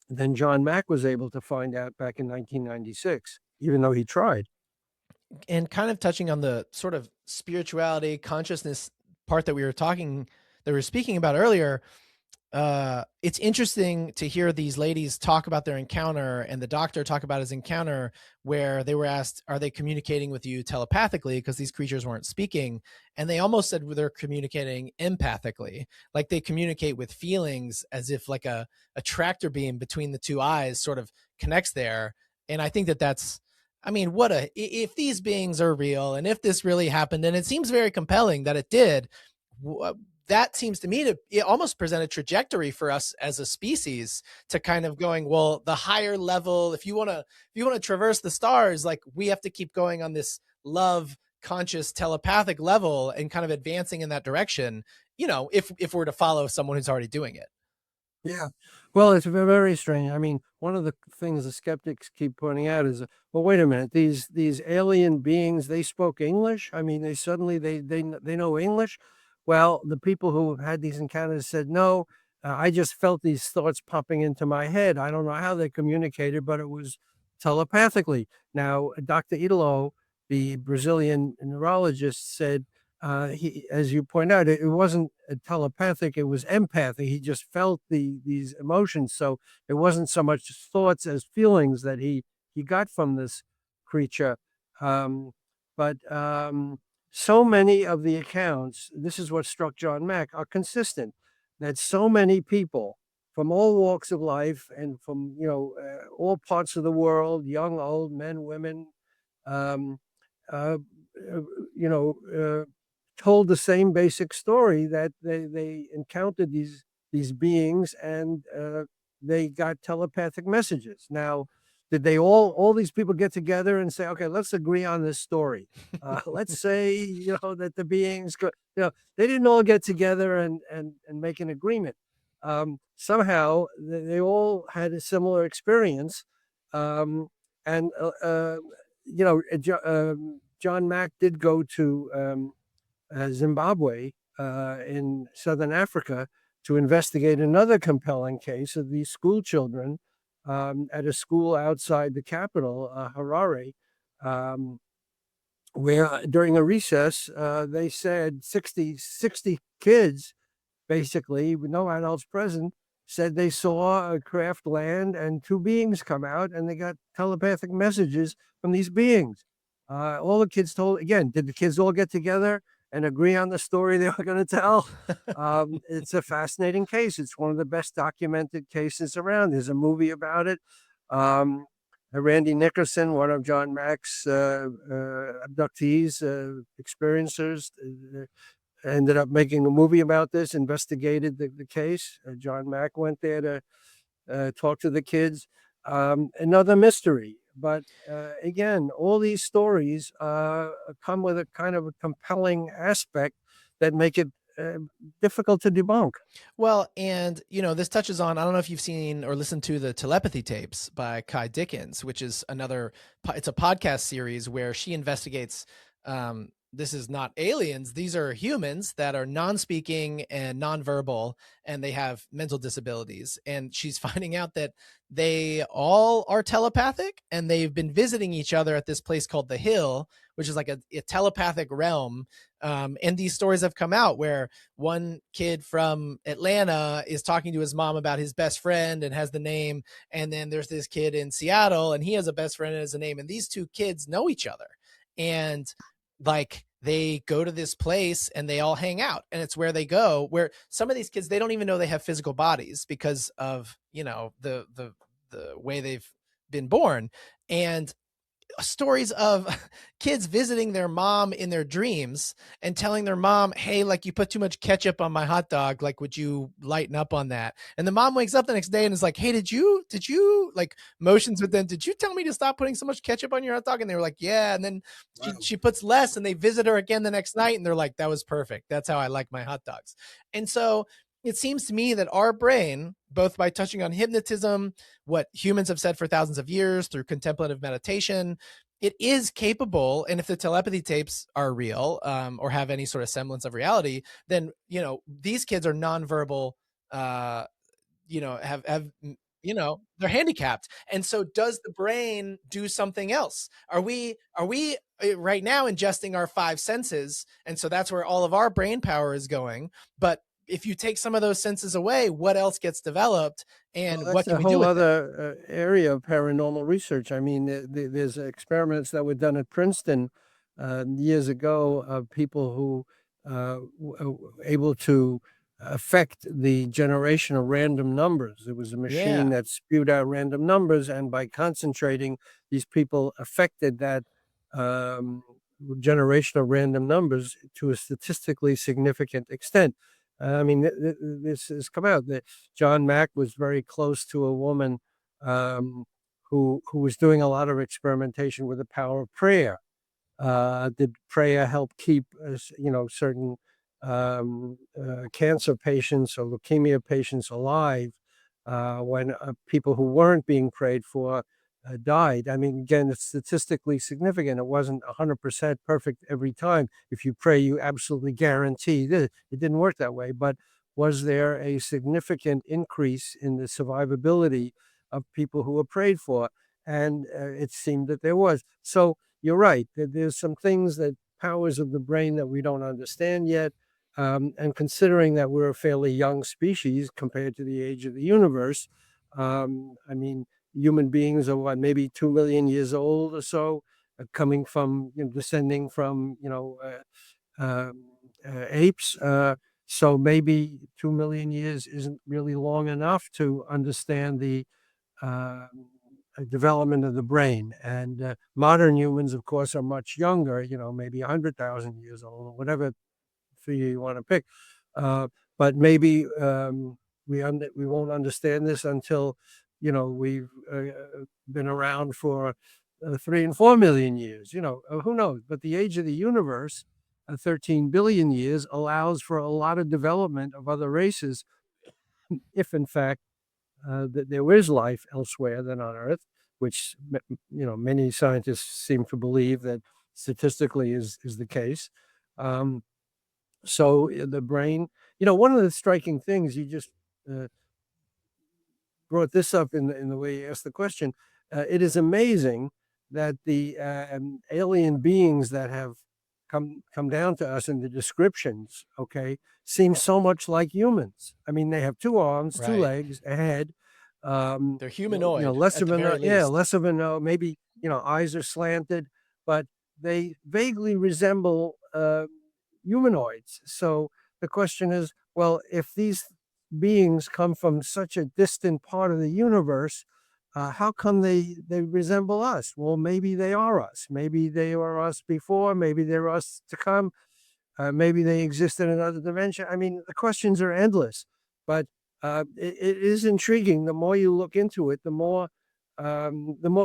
than John Mack was able to find out back in 1996, even though he tried. And kind of touching on the sort of spirituality, consciousness part that we were speaking about earlier. It's interesting to hear these ladies talk about their encounter and the doctor talk about his encounter, where they were asked, are they communicating with you telepathically? Because these creatures weren't speaking. And they almost said they're communicating empathically, like they communicate with feelings, as if like a tractor beam between the two eyes sort of connects there. And I think that's, I mean, if these beings are real and if this really happened, and it seems very compelling that it did, that seems to me to it almost present a trajectory for us as a species to kind of going, well, the higher level, if you want to traverse the stars, like we have to keep going on this love conscious telepathic level and kind of advancing in that direction, if we're to follow someone who's already doing it. Yeah. Well, it's very strange. I mean, one of the things the skeptics keep pointing out is, well, wait a minute, these alien beings, they spoke English. I mean, they know English. Well, the people who had these encounters said, no, I just felt these thoughts popping into my head. I don't know how they communicated, but it was telepathically. Now, Dr. Idolo, the Brazilian neurologist, said, as you point out, it wasn't telepathic; it was empathic. He just felt these emotions, so it wasn't so much thoughts as feelings that he got from this creature. Um, but so many of the accounts, this is what struck John Mack, are consistent. that so many people from all walks of life and from, all parts of the world, young, old, men, women, um, uh, uh, you know, uh, told the same basic story, that they encountered these beings, and they got telepathic messages. Now, did they all these people get together and say, okay, let's agree on this story? Let's say, that the beings go, they didn't all get together and make an agreement. Somehow they all had a similar experience. Um, and John Mack did go to Zimbabwe, in southern Africa, to investigate another compelling case of these school children, at a school outside the capital, Harare, um, where during a recess, they said 60 kids, basically, with no adults present, said they saw a craft land and two beings come out, and they got telepathic messages from these beings. All the kids told, again, did the kids all get together and agree on the story they were going to tell? It's a fascinating case. It's one of the best documented cases around. There's a movie about it. Um, Randy Nickerson, one of John Mack's abductees, experiencers, ended up making a movie about this, investigated the case. John Mack went there to talk to the kids. Another mystery. But again, all these stories come with a kind of a compelling aspect that make it difficult to debunk. Well, and this touches on, I don't know if you've seen or listened to the Telepathy Tapes by Kai Dickens, which is it's a podcast series where she investigates, this is not aliens, these are humans that are non-speaking and non-verbal, and they have mental disabilities. And she's finding out that they all are telepathic, and they've been visiting each other at this place called the Hill, which is like a telepathic realm. And these stories have come out where one kid from Atlanta is talking to his mom about his best friend and has the name. And then there's this kid in Seattle, and he has a best friend and has a name. And these two kids know each other. And like, they go to this place and they all hang out, and it's where they go, where some of these kids, they don't even know they have physical bodies because of, the way they've been born. And stories of kids visiting their mom in their dreams and telling their mom, hey, like, you put too much ketchup on my hot dog, like, would you lighten up on that? And the mom wakes up the next day and is like, hey, did you like, motions with them, did you tell me to stop putting so much ketchup on your hot dog? And they were like, yeah. And then she puts less, and they visit her again the next night, and they're like, that was perfect, that's how I like my hot dogs. And so it seems to me that our brain, both by touching on hypnotism, what humans have said for thousands of years, through contemplative meditation, it is capable. And if the telepathy tapes are real, or have any sort of semblance of reality, then these kids are nonverbal, they're handicapped. And so does the brain do something else? Are we right now ingesting our five senses, and so that's where all of our brain power is going? But if you take some of those senses away, what else gets developed, and Well, what that's can a we do whole with it? other area of paranormal research. I mean, there's experiments that were done at Princeton years ago of people who were able to affect the generation of random numbers. There was a machine Yeah. that spewed out random numbers, and by concentrating, these people affected that um, generation of random numbers to a statistically significant extent. I mean, this has come out that John Mack was very close to a woman who was doing a lot of experimentation with the power of prayer. Did prayer help keep certain cancer patients or leukemia patients alive when people who weren't being prayed for died? I mean, again, it's statistically significant. It wasn't 100% perfect every time. If you pray, you absolutely guarantee this. It didn't work that way. But was there a significant increase in the survivability of people who were prayed for? And it seemed that there was. So you're right. There's some things, that powers of the brain, that we don't understand yet. And considering that we're a fairly young species compared to the age of the universe, I mean, human beings are what, maybe 2 million years old or so, coming from, descending from, um, apes. So maybe 2 million years isn't really long enough to understand the uh, development of the brain. And modern humans, of course, are much younger, maybe 100,000 years old, or whatever figure you want to pick. Uh, but maybe we won't understand this until, we've been around for 3 and 4 million years, who knows? But the age of the universe, 13 billion years, allows for a lot of development of other races, if in fact that there is life elsewhere than on Earth, which many scientists seem to believe that statistically is the case. Um, so the brain, one of the striking things you just uh, brought this up in the way you asked the question. It is amazing that the alien beings that have come down to us in the descriptions, okay, seem so much like humans. I mean, they have 2 arms, 2 Right. legs, a head. They're humanoid Less at of the a very yeah, least. less of a nose. Maybe eyes are slanted, but they vaguely resemble humanoids. So the question is, well, if these beings come from such a distant part of the universe, how come they resemble us? Well, maybe they are us. Maybe they were us before. Maybe they're us to come. Maybe they exist in another dimension. I mean, the questions are endless, but it is intriguing. The more you look into it, the more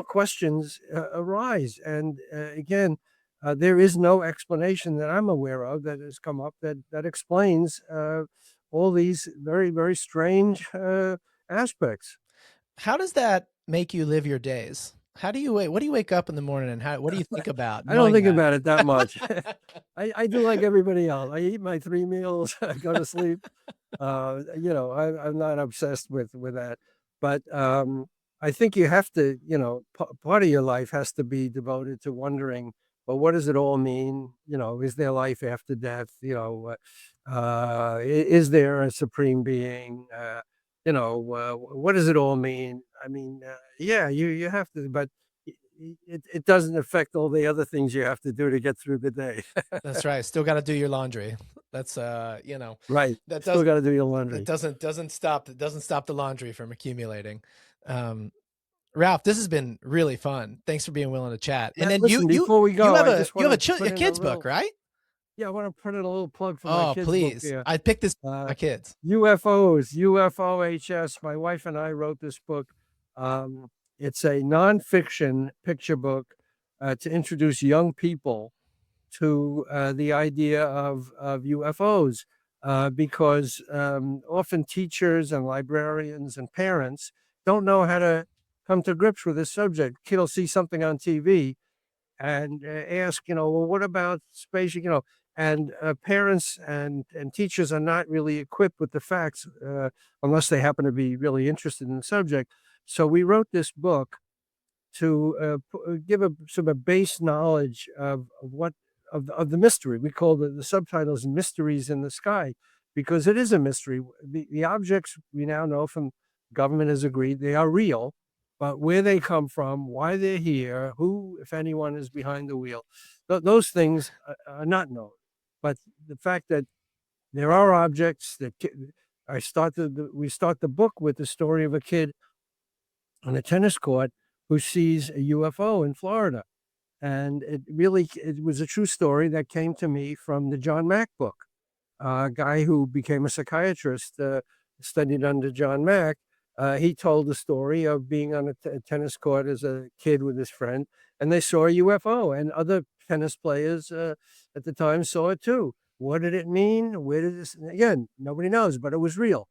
questions arise. And again, there is no explanation that I'm aware of that has come up that explains all these very, very strange aspects. How does that make you live your days? How do you wait? What do you wake up in the morning and what do you think about I don't knowing think that? about it that much. I do like everybody else. I eat my 3 meals, I go to sleep. I'm not obsessed with that. But I think you have to, part of your life has to be devoted to wondering, well, what does it all mean? Is there life after death? Is there a supreme being? What does it all mean? I mean, yeah, you have to, but it doesn't affect all the other things you have to do to get through the day. That's right. Still got to do your laundry. That's Right. that Still does got to do your that laundry. doesn't stop the laundry from accumulating. Um, Ralph, this has been really fun. Thanks for being willing to chat. And Yeah, then listen, before we go, I just you want have to put a in a kids book, little, right? yeah, I want to put in a little plug for my Oh, kids' book please. here. I picked this for Uh, my kids. UFOs, UFOHS. My wife and I wrote this book. It's a nonfiction picture book to introduce young people to the idea of UFOs, because often teachers and librarians and parents don't know how to come to grips with this subject. Kid will see something on TV and ask, well, what about space? And parents and teachers are not really equipped with the facts unless they happen to be really interested in the subject. So we wrote this book to give a sort of base knowledge of what of the mystery. We call the subtitles "Mysteries in the Sky" because it is a mystery. The objects we now know from government has agreed they are real, but where they come from, why they're here, who, if anyone, is behind the wheel, those things are not known. But the fact that there are objects that we start the book with the story of a kid on a tennis court who sees a UFO in Florida. And it was a true story that came to me from the John Mack book. A guy who became a psychiatrist, studied under John Mack. He told the story of being on a tennis court as a kid with his friend, and they saw a UFO, and other tennis players at the time saw it too. What did it mean? Where did this? Again, nobody knows, but it was real.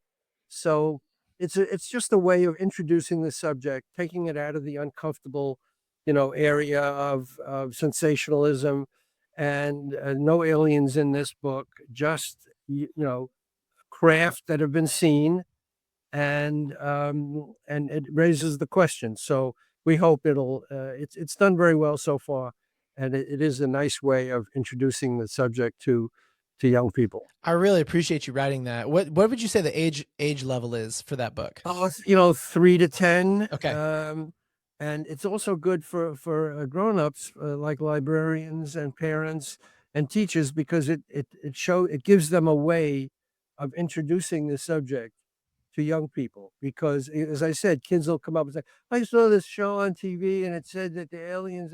So it's just a way of introducing the subject, taking it out of the uncomfortable, area of sensationalism, and no aliens in this book, just craft that have been seen, and it raises the question. So we hope it's done very well so far, and it is a nice way of introducing the subject to young people. I really appreciate you writing that. What would you say the age level is for that book? Oh, 3 to 10. Okay. And it's also good for grown-ups like librarians and parents and teachers because it gives them a way of introducing the subject to young people, because as I said, kids will come up and say, I saw this show on TV and it said that the aliens,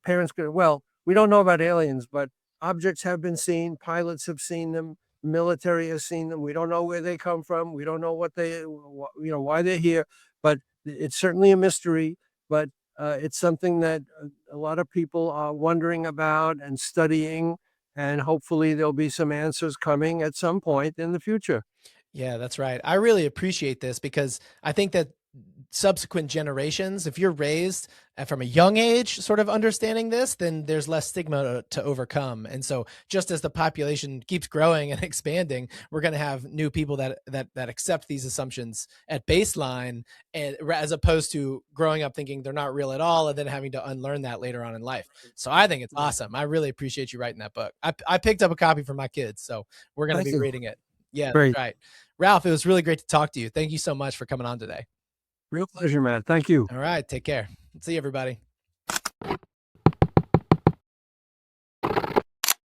parents go, well, we don't know about aliens, but objects have been seen, pilots have seen them, military has seen them. We don't know where they come from. We don't know why they're here, but it's certainly a mystery. But it's something that a lot of people are wondering about and studying, and hopefully there'll be some answers coming at some point in the future. Yeah, that's right. I really appreciate this because I think that subsequent generations, if you're raised from a young age sort of understanding this, then there's less stigma to overcome. And so just as the population keeps growing and expanding, we're going to have new people that accept these assumptions at baseline, and as opposed to growing up thinking they're not real at all and then having to unlearn that later on in life. So I think it's awesome. I really appreciate you writing that book. I picked up a copy for my kids, so we're going to be reading it. Yeah, Great. that's right. Ralph, it was really great to talk to you. Thank you so much for coming on today. Real pleasure, man. Thank you. All right. Take care. See you, everybody.